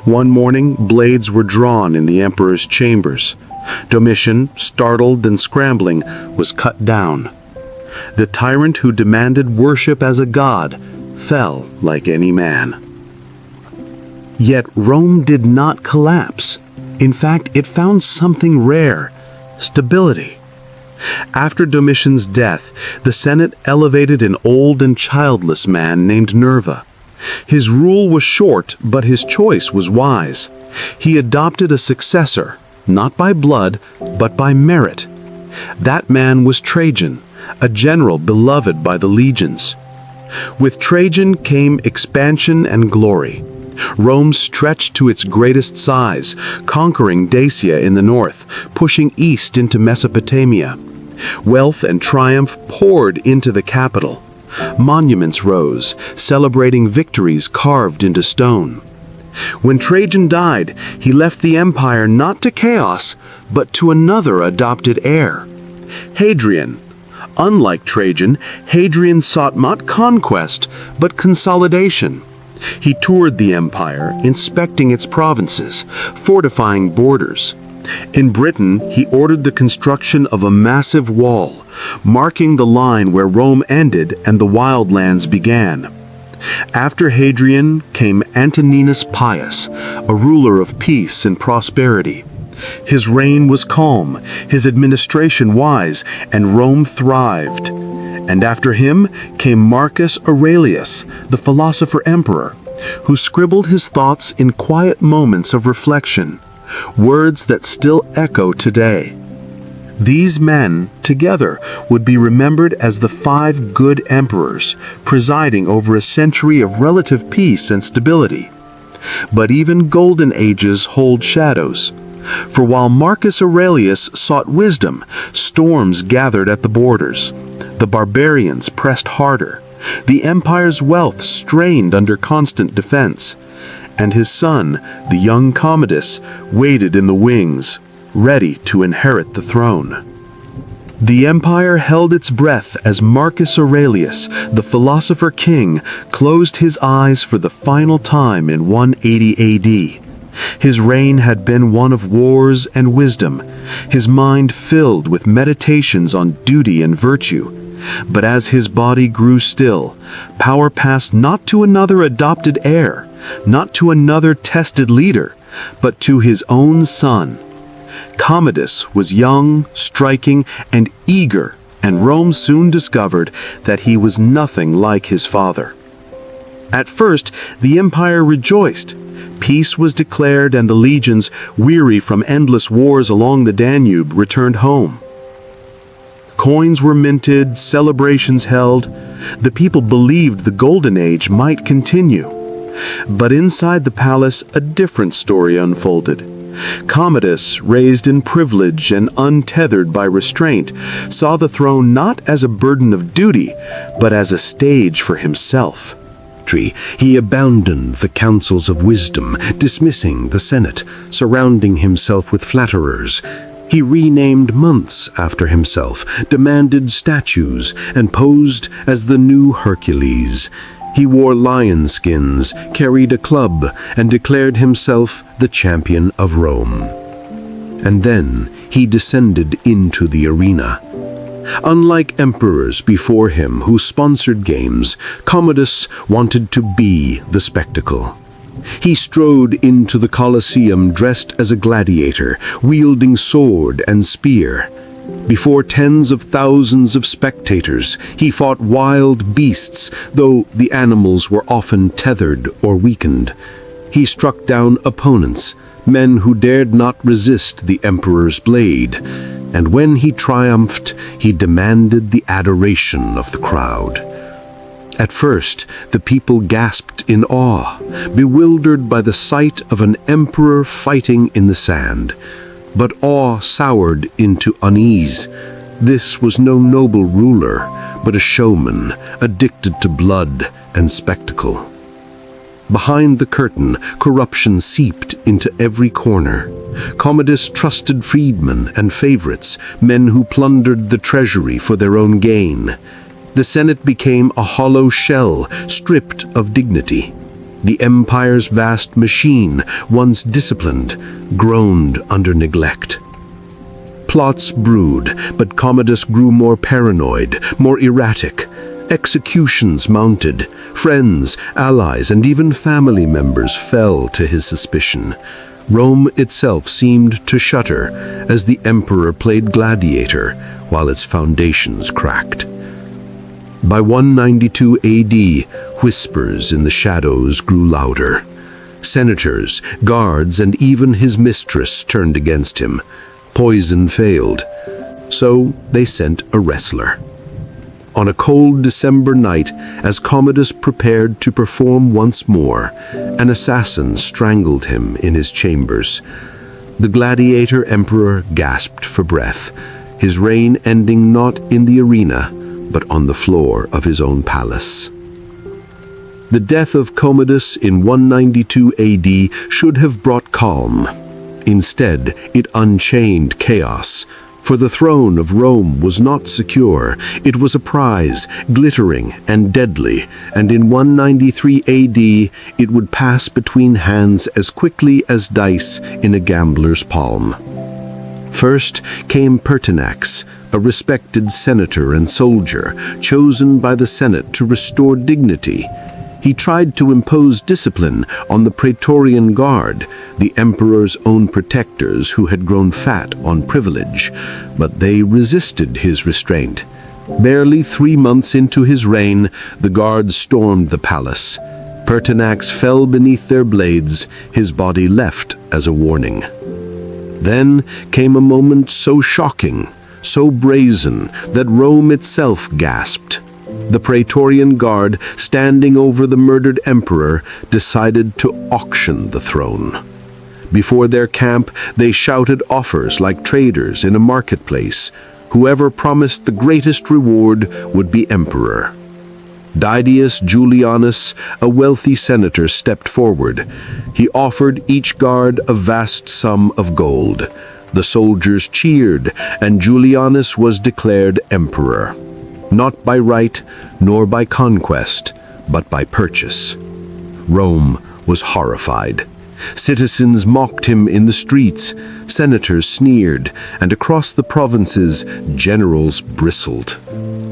One morning, blades were drawn in the emperor's chambers. Domitian, startled and scrambling, was cut down. The tyrant who demanded worship as a god fell like any man. Yet Rome did not collapse. In fact, it found something rare: stability. After Domitian's death, the Senate elevated an old and childless man named Nerva. His rule was short, but his choice was wise. He adopted a successor, not by blood, but by merit. That man was Trajan, a general beloved by the legions. With Trajan came expansion and glory. Rome stretched to its greatest size, conquering Dacia in the north, pushing east into Mesopotamia. Wealth and triumph poured into the capital. Monuments rose, celebrating victories carved into stone. When Trajan died, he left the empire not to chaos, but to another adopted heir, Hadrian. Unlike Trajan, Hadrian sought not conquest, but consolidation. He toured the empire, inspecting its provinces, fortifying borders. In Britain, he ordered the construction of a massive wall, marking the line where Rome ended and the wildlands began. After Hadrian came Antoninus Pius, a ruler of peace and prosperity. His reign was calm, his administration wise, and Rome thrived. And after him came Marcus Aurelius, the philosopher-emperor, who scribbled his thoughts in quiet moments of reflection, words that still echo today. These men, together, would be remembered as the 5 good emperors, presiding over a century of relative peace and stability. But even golden ages hold shadows. For while Marcus Aurelius sought wisdom, storms gathered at the borders. The barbarians pressed harder. The empire's wealth strained under constant defense. And his son, the young Commodus, waited in the wings, ready to inherit the throne. The empire held its breath as Marcus Aurelius, the philosopher king, closed his eyes for the final time in 180 AD. His reign had been one of wars and wisdom, his mind filled with meditations on duty and virtue. But as his body grew still, power passed not to another adopted heir, not to another tested leader, but to his own son. Commodus was young, striking, and eager, and Rome soon discovered that he was nothing like his father. At first, the empire rejoiced. Peace was declared, and the legions, weary from endless wars along the Danube, returned home. Coins were minted, celebrations held. The people believed the Golden Age might continue. But inside the palace, a different story unfolded. Commodus, raised in privilege and untethered by restraint, saw the throne not as a burden of duty, but as a stage for himself. He abandoned the councils of wisdom, dismissing the Senate, surrounding himself with flatterers. He renamed months after himself, demanded statues, and posed as the new Hercules. He wore lion skins, carried a club, and declared himself the champion of Rome. And then he descended into the arena. Unlike emperors before him who sponsored games, Commodus wanted to be the spectacle. He strode into the Colosseum dressed as a gladiator, wielding sword and spear. Before tens of thousands of spectators, he fought wild beasts, though the animals were often tethered or weakened. He struck down opponents, men who dared not resist the emperor's blade. And when he triumphed, he demanded the adoration of the crowd. At first, the people gasped in awe, bewildered by the sight of an emperor fighting in the sand. But awe soured into unease. This was no noble ruler, but a showman, addicted to blood and spectacle. Behind the curtain, corruption seeped into every corner. Commodus trusted freedmen and favorites, men who plundered the treasury for their own gain. The Senate became a hollow shell, stripped of dignity. The empire's vast machine, once disciplined, groaned under neglect. Plots brewed, but Commodus grew more paranoid, more erratic. Executions mounted. Friends, allies, and even family members fell to his suspicion. Rome itself seemed to shudder as the emperor played gladiator while its foundations cracked. By 192 AD, whispers in the shadows grew louder. Senators, guards, and even his mistress turned against him. Poison failed, so they sent a wrestler. On a cold December night, as Commodus prepared to perform once more, an assassin strangled him in his chambers. The gladiator emperor gasped for breath, his reign ending not in the arena, but on the floor of his own palace. The death of Commodus in 192 AD should have brought calm. Instead, it unchained chaos. For the throne of Rome was not secure. It was a prize, glittering and deadly, and in 193 AD it would pass between hands as quickly as dice in a gambler's palm. First came Pertinax, a respected senator and soldier, chosen by the Senate to restore dignity. He tried to impose discipline on the Praetorian Guard, the emperor's own protectors who had grown fat on privilege, but they resisted his restraint. Barely 3 months into his reign, the guards stormed the palace. Pertinax fell beneath their blades, his body left as a warning. Then came a moment so shocking, so brazen, that Rome itself gasped. The Praetorian Guard, standing over the murdered emperor, decided to auction the throne. Before their camp, they shouted offers like traders in a marketplace. Whoever promised the greatest reward would be emperor. Didius Julianus, a wealthy senator, stepped forward. He offered each guard a vast sum of gold. The soldiers cheered, and Julianus was declared emperor. Not by right, nor by conquest, but by purchase. Rome was horrified. Citizens mocked him in the streets, senators sneered, and across the provinces, generals bristled.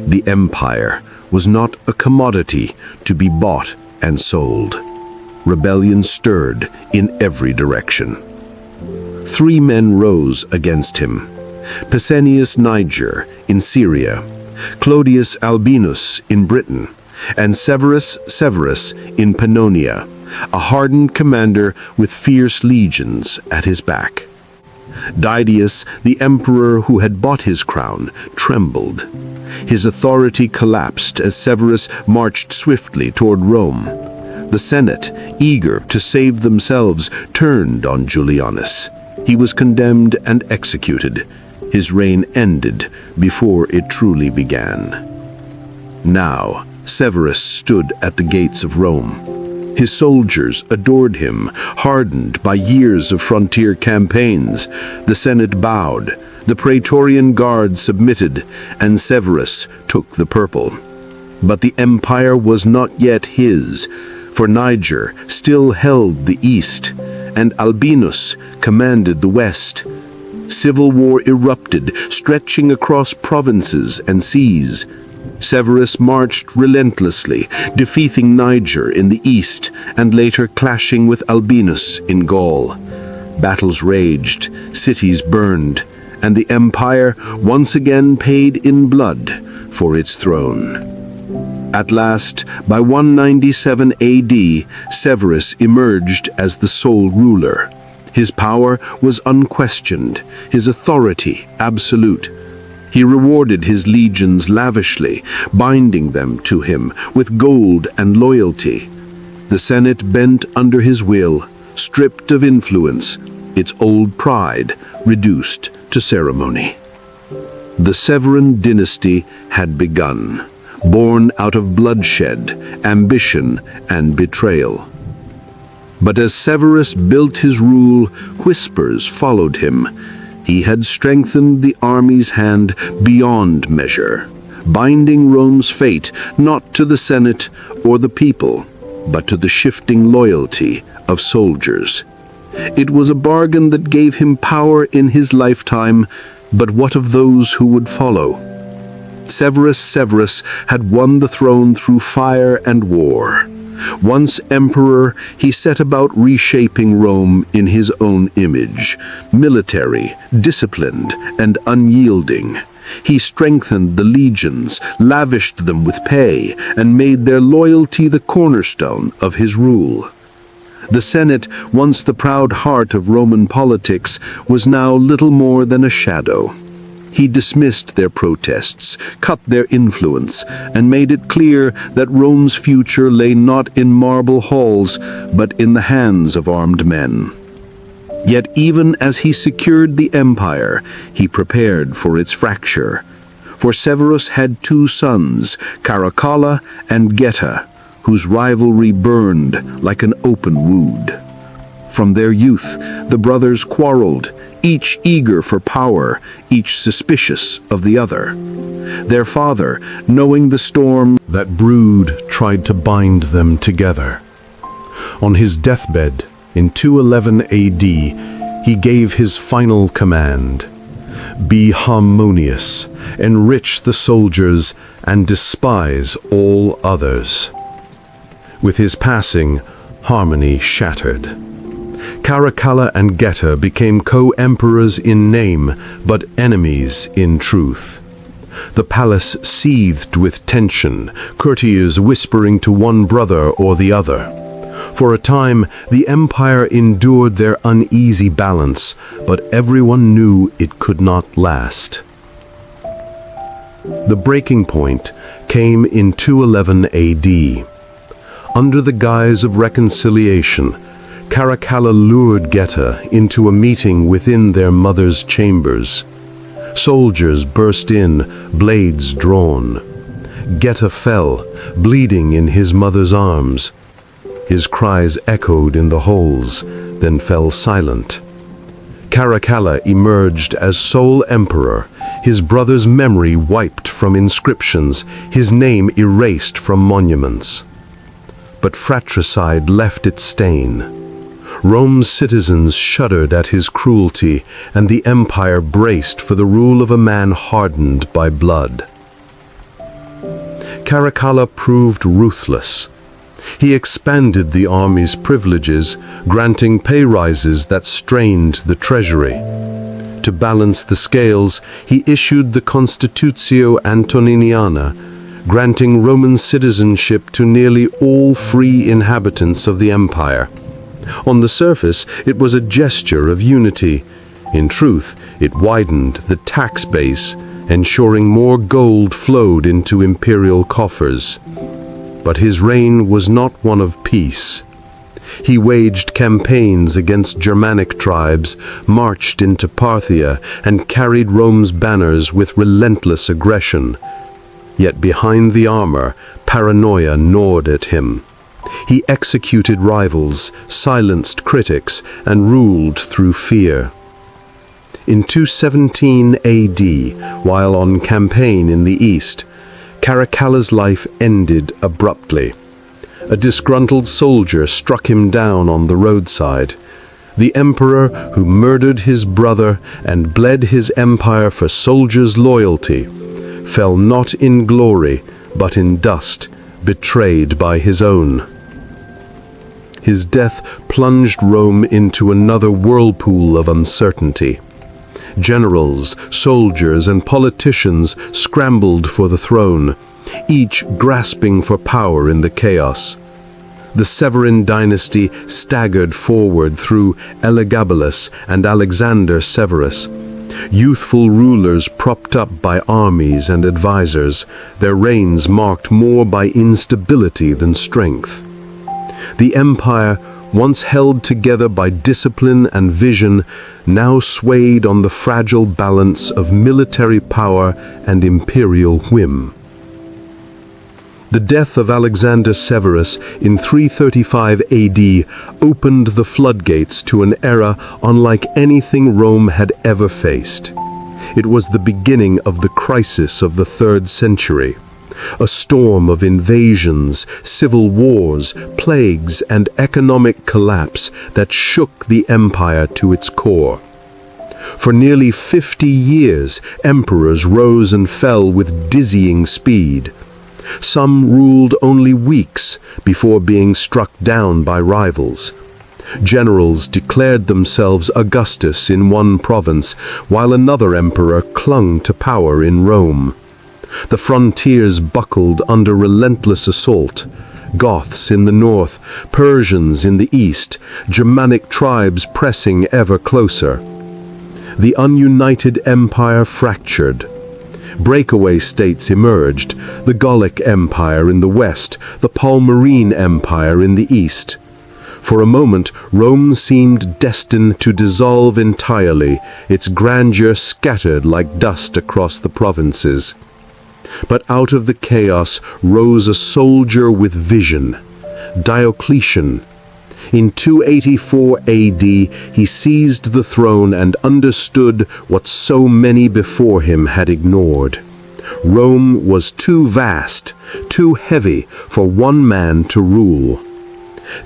The empire was not a commodity to be bought and sold. Rebellion stirred in every direction. 3 men rose against him: Pescennius Niger in Syria, Clodius Albinus in Britain, and Severus in Pannonia. a hardened commander with fierce legions at his back. Didius, the emperor who had bought his crown, trembled. His authority collapsed as Severus marched swiftly toward Rome. The Senate, eager to save themselves, turned on Julianus. He was condemned and executed. His reign ended before it truly began. Now, Severus stood at the gates of Rome. His soldiers adored him, hardened by years of frontier campaigns. The Senate bowed, the Praetorian Guard submitted, and Severus took the purple. But the empire was not yet his, for Niger still held the east, and Albinus commanded the west. Civil war erupted, stretching across provinces and seas. Severus marched relentlessly, defeating Niger in the east and later clashing with Albinus in Gaul. Battles raged, cities burned, and the empire once again paid in blood for its throne. At last, by 197 AD, Severus emerged as the sole ruler. His power was unquestioned, his authority absolute. He rewarded his legions lavishly, binding them to him with gold and loyalty. The Senate bent under his will, stripped of influence, its old pride reduced to ceremony. The Severan dynasty had begun, born out of bloodshed, ambition, and betrayal. But as Severus built his rule, whispers followed him. He had strengthened the army's hand beyond measure, binding Rome's fate not to the Senate or the people, but to the shifting loyalty of soldiers. It was a bargain that gave him power in his lifetime, but what of those who would follow? Severus had won the throne through fire and war. Once emperor, he set about reshaping Rome in his own image, military, disciplined, and unyielding. He strengthened the legions, lavished them with pay, and made their loyalty the cornerstone of his rule. The Senate, once the proud heart of Roman politics, was now little more than a shadow. He dismissed their protests, cut their influence, and made it clear that Rome's future lay not in marble halls, but in the hands of armed men. Yet even as he secured the empire, he prepared for its fracture. For Severus had two sons, Caracalla and Geta, whose rivalry burned like an open wound. From their youth, the brothers quarreled, each eager for power, each suspicious of the other. Their father, knowing the storm that brewed, tried to bind them together. On his deathbed, in 211 AD, he gave his final command: "Be harmonious, enrich the soldiers, and despise all others." With his passing, harmony shattered. Caracalla and Geta became co-emperors in name, but enemies in truth. The palace seethed with tension, courtiers whispering to one brother or the other. For a time, the empire endured their uneasy balance, but everyone knew it could not last. The breaking point came in 211 AD. Under the guise of reconciliation, Caracalla lured Geta into a meeting within their mother's chambers. Soldiers burst in, blades drawn. Geta fell, bleeding in his mother's arms. His cries echoed in the halls, then fell silent. Caracalla emerged as sole emperor, his brother's memory wiped from inscriptions, his name erased from monuments. But fratricide left its stain. Rome's citizens shuddered at his cruelty, and the empire braced for the rule of a man hardened by blood. Caracalla proved ruthless. He expanded the army's privileges, granting pay rises that strained the treasury. To balance the scales, he issued the Constitutio Antoniniana, granting Roman citizenship to nearly all free inhabitants of the empire. On the surface, it was a gesture of unity. In truth, it widened the tax base, ensuring more gold flowed into imperial coffers. But his reign was not one of peace. He waged campaigns against Germanic tribes, marched into Parthia, and carried Rome's banners with relentless aggression. Yet behind the armor, paranoia gnawed at him. He executed rivals, silenced critics, and ruled through fear. In 217 AD, while on campaign in the east, Caracalla's life ended abruptly. A disgruntled soldier struck him down on the roadside. The emperor, who murdered his brother and bled his empire for soldiers' loyalty, fell not in glory, but in dust, betrayed by his own. His death plunged Rome into another whirlpool of uncertainty. Generals, soldiers, and politicians scrambled for the throne, each grasping for power in the chaos. The Severan dynasty staggered forward through Elagabalus and Alexander Severus. Youthful rulers propped up by armies and advisors, their reigns marked more by instability than strength. The empire, once held together by discipline and vision, now swayed on the fragile balance of military power and imperial whim. The death of Alexander Severus in 335 AD opened the floodgates to an era unlike anything Rome had ever faced. It was the beginning of the crisis of the 3rd century. A storm of invasions, civil wars, plagues, and economic collapse that shook the empire to its core. For nearly 50 years, emperors rose and fell with dizzying speed. Some ruled only weeks before being struck down by rivals. Generals declared themselves Augustus in one province, while another emperor clung to power in Rome. The frontiers buckled under relentless assault. Goths in the north, Persians in the east, Germanic tribes pressing ever closer. The ununited empire fractured. Breakaway states emerged, the Gallic Empire in the west, the Palmyrene Empire in the east. For a moment, Rome seemed destined to dissolve entirely, its grandeur scattered like dust across the provinces. But out of the chaos rose a soldier with vision, Diocletian. In 284 AD, he seized the throne and understood what so many before him had ignored. Rome was too vast, too heavy for one man to rule.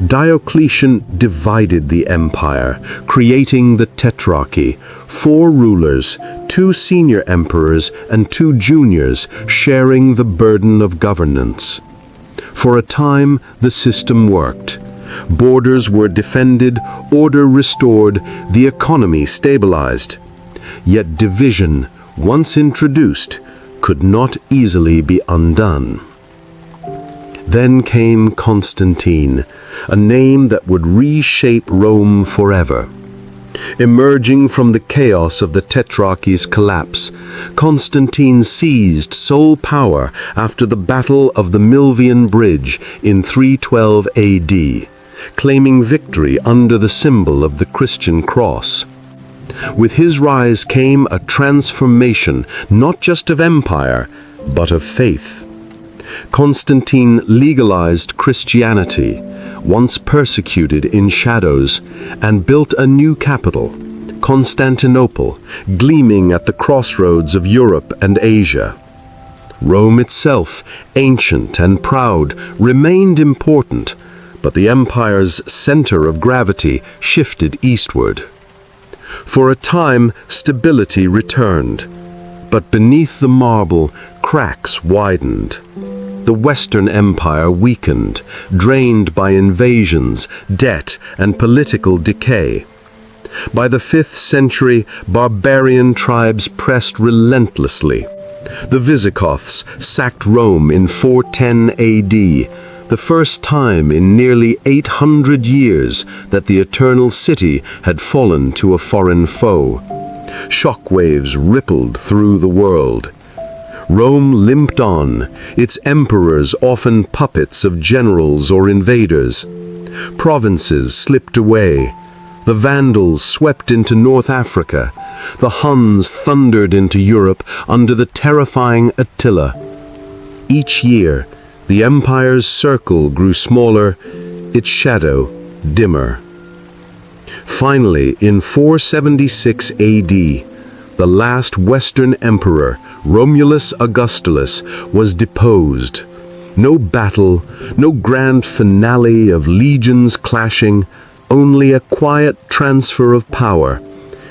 Diocletian divided the empire, creating the Tetrarchy, 4 rulers, 2 senior emperors and 2 juniors sharing the burden of governance. For a time, the system worked. Borders were defended, order restored, the economy stabilized. Yet division, once introduced, could not easily be undone. Then came Constantine, a name that would reshape Rome forever. Emerging from the chaos of the Tetrarchy's collapse, Constantine seized sole power after the Battle of the Milvian Bridge in 312 AD, claiming victory under the symbol of the Christian cross. With his rise came a transformation not just of empire, but of faith. Constantine legalized Christianity, once persecuted in shadows, and built a new capital, Constantinople, gleaming at the crossroads of Europe and Asia. Rome itself, ancient and proud, remained important, but the empire's center of gravity shifted eastward. For a time, stability returned, but beneath the marble, cracks widened. The Western Empire weakened, drained by invasions, debt, and political decay. By the 5th century, barbarian tribes pressed relentlessly. The Visigoths sacked Rome in 410 AD, the first time in nearly 800 years that the eternal city had fallen to a foreign foe. Shockwaves rippled through the world. Rome limped on, its emperors often puppets of generals or invaders. Provinces slipped away. The Vandals swept into North Africa. The Huns thundered into Europe under the terrifying Attila. Each year, the empire's circle grew smaller, its shadow dimmer. Finally, in 476 AD, the last Western emperor, Romulus Augustulus, was deposed. No battle, no grand finale of legions clashing, only a quiet transfer of power,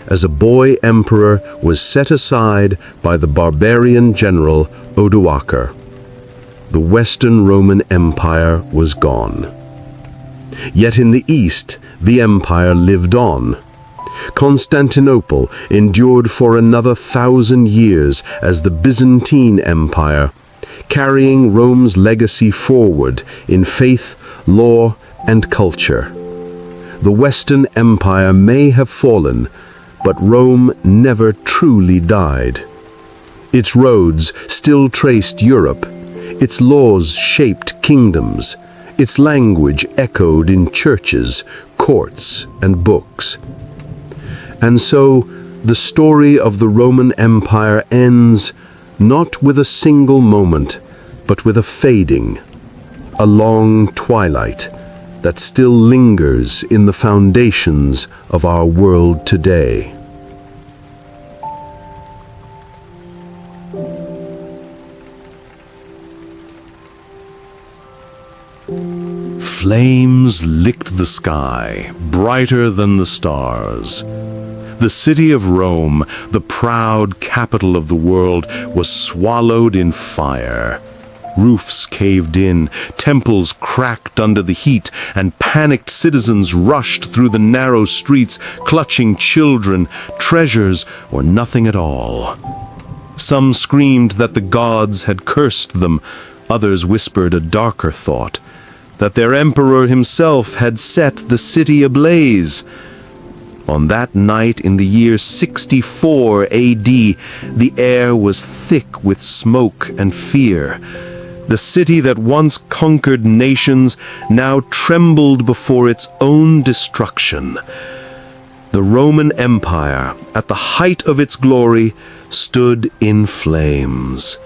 as a boy emperor was set aside by the barbarian general Odoacer. The Western Roman Empire was gone. Yet in the East, the empire lived on. Constantinople endured for another 1,000 years as the Byzantine Empire, carrying Rome's legacy forward in faith, law, and culture. The Western Empire may have fallen, but Rome never truly died. Its roads still traced Europe. Its laws shaped kingdoms. Its language echoed in churches, courts, and books. And so, the story of the Roman Empire ends not with a single moment, but with a fading, a long twilight that still lingers in the foundations of our world today. Flames licked the sky, brighter than the stars. The city of Rome, the proud capital of the world, was swallowed in fire. Roofs caved in, temples cracked under the heat, and panicked citizens rushed through the narrow streets, clutching children, treasures, or nothing at all. Some screamed that the gods had cursed them. Others whispered a darker thought, that their emperor himself had set the city ablaze. On that night in the year 64 AD, the air was thick with smoke and fear. The city that once conquered nations now trembled before its own destruction. The Roman Empire, at the height of its glory, stood in flames.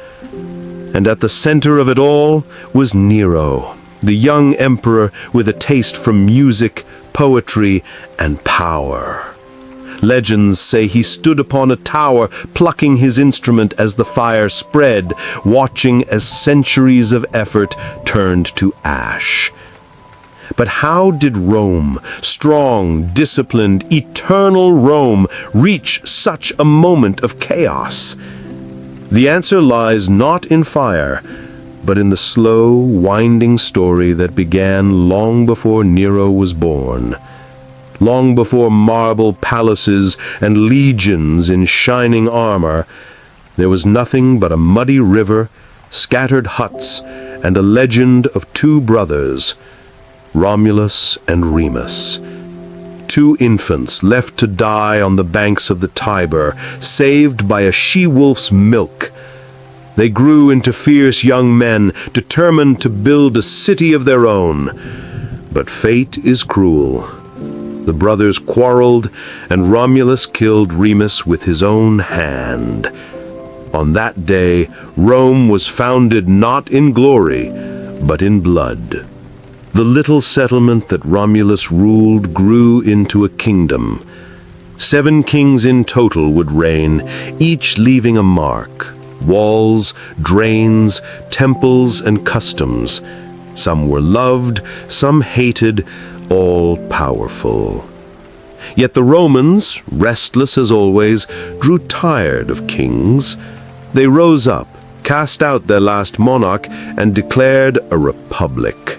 And at the center of it all was Nero, the young emperor with a taste for music, poetry, and power. Legends say he stood upon a tower, plucking his instrument as the fire spread, watching as centuries of effort turned to ash. But how did Rome, strong, disciplined, eternal Rome, reach such a moment of chaos? The answer lies not in fire, but in the slow, winding story that began long before Nero was born. Long before marble palaces and legions in shining armor, there was nothing but a muddy river, scattered huts, and a legend of two brothers, Romulus and Remus. Two infants left to die on the banks of the Tiber, saved by a she-wolf's milk. They grew into fierce young men, determined to build a city of their own. But fate is cruel. The brothers quarreled, and Romulus killed Remus with his own hand. On that day, Rome was founded not in glory, but in blood. The little settlement that Romulus ruled grew into a kingdom. 7 kings in total would reign, each leaving a mark. Walls, drains, temples, and customs. Some were loved, some hated, all powerful. Yet the Romans, restless as always, grew tired of kings. They rose up, cast out their last monarch, and declared a republic.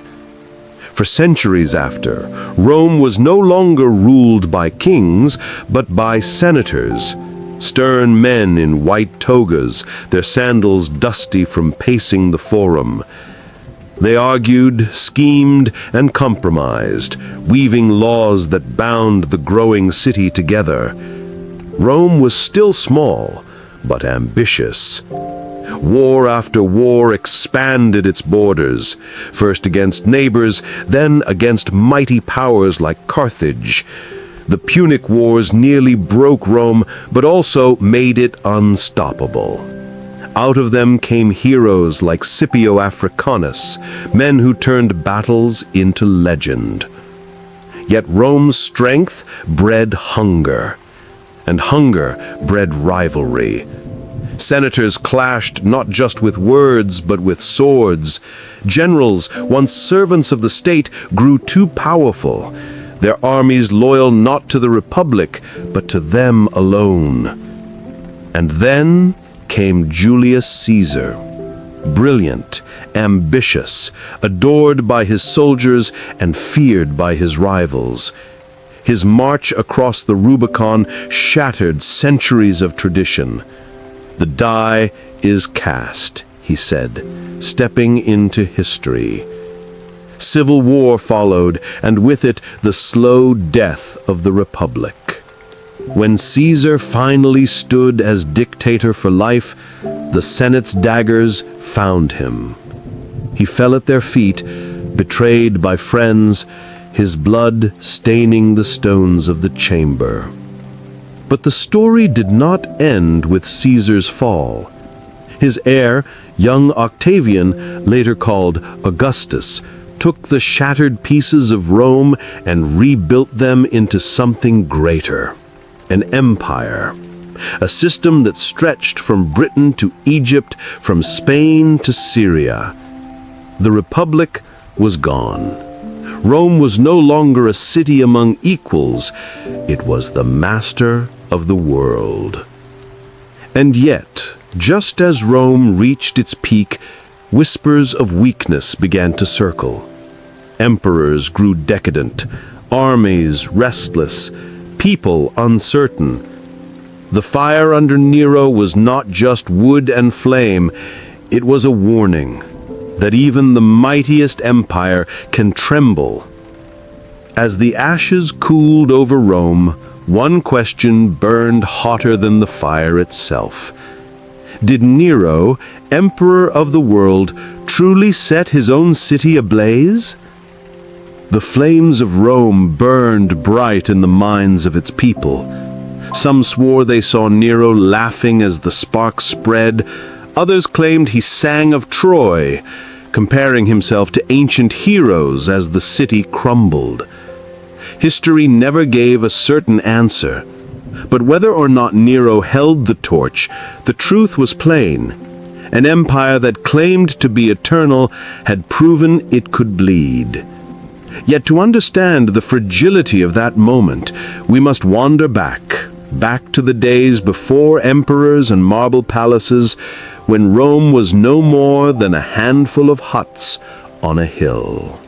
For centuries after, Rome was no longer ruled by kings, but by senators. Stern men in white togas, their sandals dusty from pacing the forum. They argued, schemed, and compromised, weaving laws that bound the growing city together. Rome was still small, but ambitious. War after war expanded its borders, first against neighbors, then against mighty powers like Carthage. The Punic Wars nearly broke Rome, but also made it unstoppable. Out of them came heroes like Scipio Africanus, men who turned battles into legend. Yet Rome's strength bred hunger, and hunger bred rivalry. Senators clashed not just with words, but with swords. Generals, once servants of the state, grew too powerful, their armies loyal not to the Republic, but to them alone. And then came Julius Caesar, brilliant, ambitious, adored by his soldiers and feared by his rivals. His march across the Rubicon shattered centuries of tradition. "The die is cast," he said, stepping into history. Civil war followed, and with it the slow death of the Republic. When Caesar finally stood as dictator for life, the Senate's daggers found him. He fell at their feet, betrayed by friends, his blood staining the stones of the chamber. But the story did not end with Caesar's fall. His heir, young Octavian, later called Augustus, took the shattered pieces of Rome and rebuilt them into something greater. An empire, a system that stretched from Britain to Egypt, from Spain to Syria. The Republic was gone. Rome was no longer a city among equals, it was the master of the world. And yet, just as Rome reached its peak, whispers of weakness began to circle. Emperors grew decadent, armies restless, people uncertain. The fire under Nero was not just wood and flame, it was a warning that even the mightiest empire can tremble. As the ashes cooled over Rome, one question burned hotter than the fire itself. Did Nero, emperor of the world, truly set his own city ablaze? The flames of Rome burned bright in the minds of its people. Some swore they saw Nero laughing as the sparks spread. Others claimed he sang of Troy, comparing himself to ancient heroes as the city crumbled. History never gave a certain answer. But whether or not Nero held the torch, the truth was plain. An empire that claimed to be eternal had proven it could bleed. Yet to understand the fragility of that moment, we must wander back to the days before emperors and marble palaces, when Rome was no more than a handful of huts on a hill.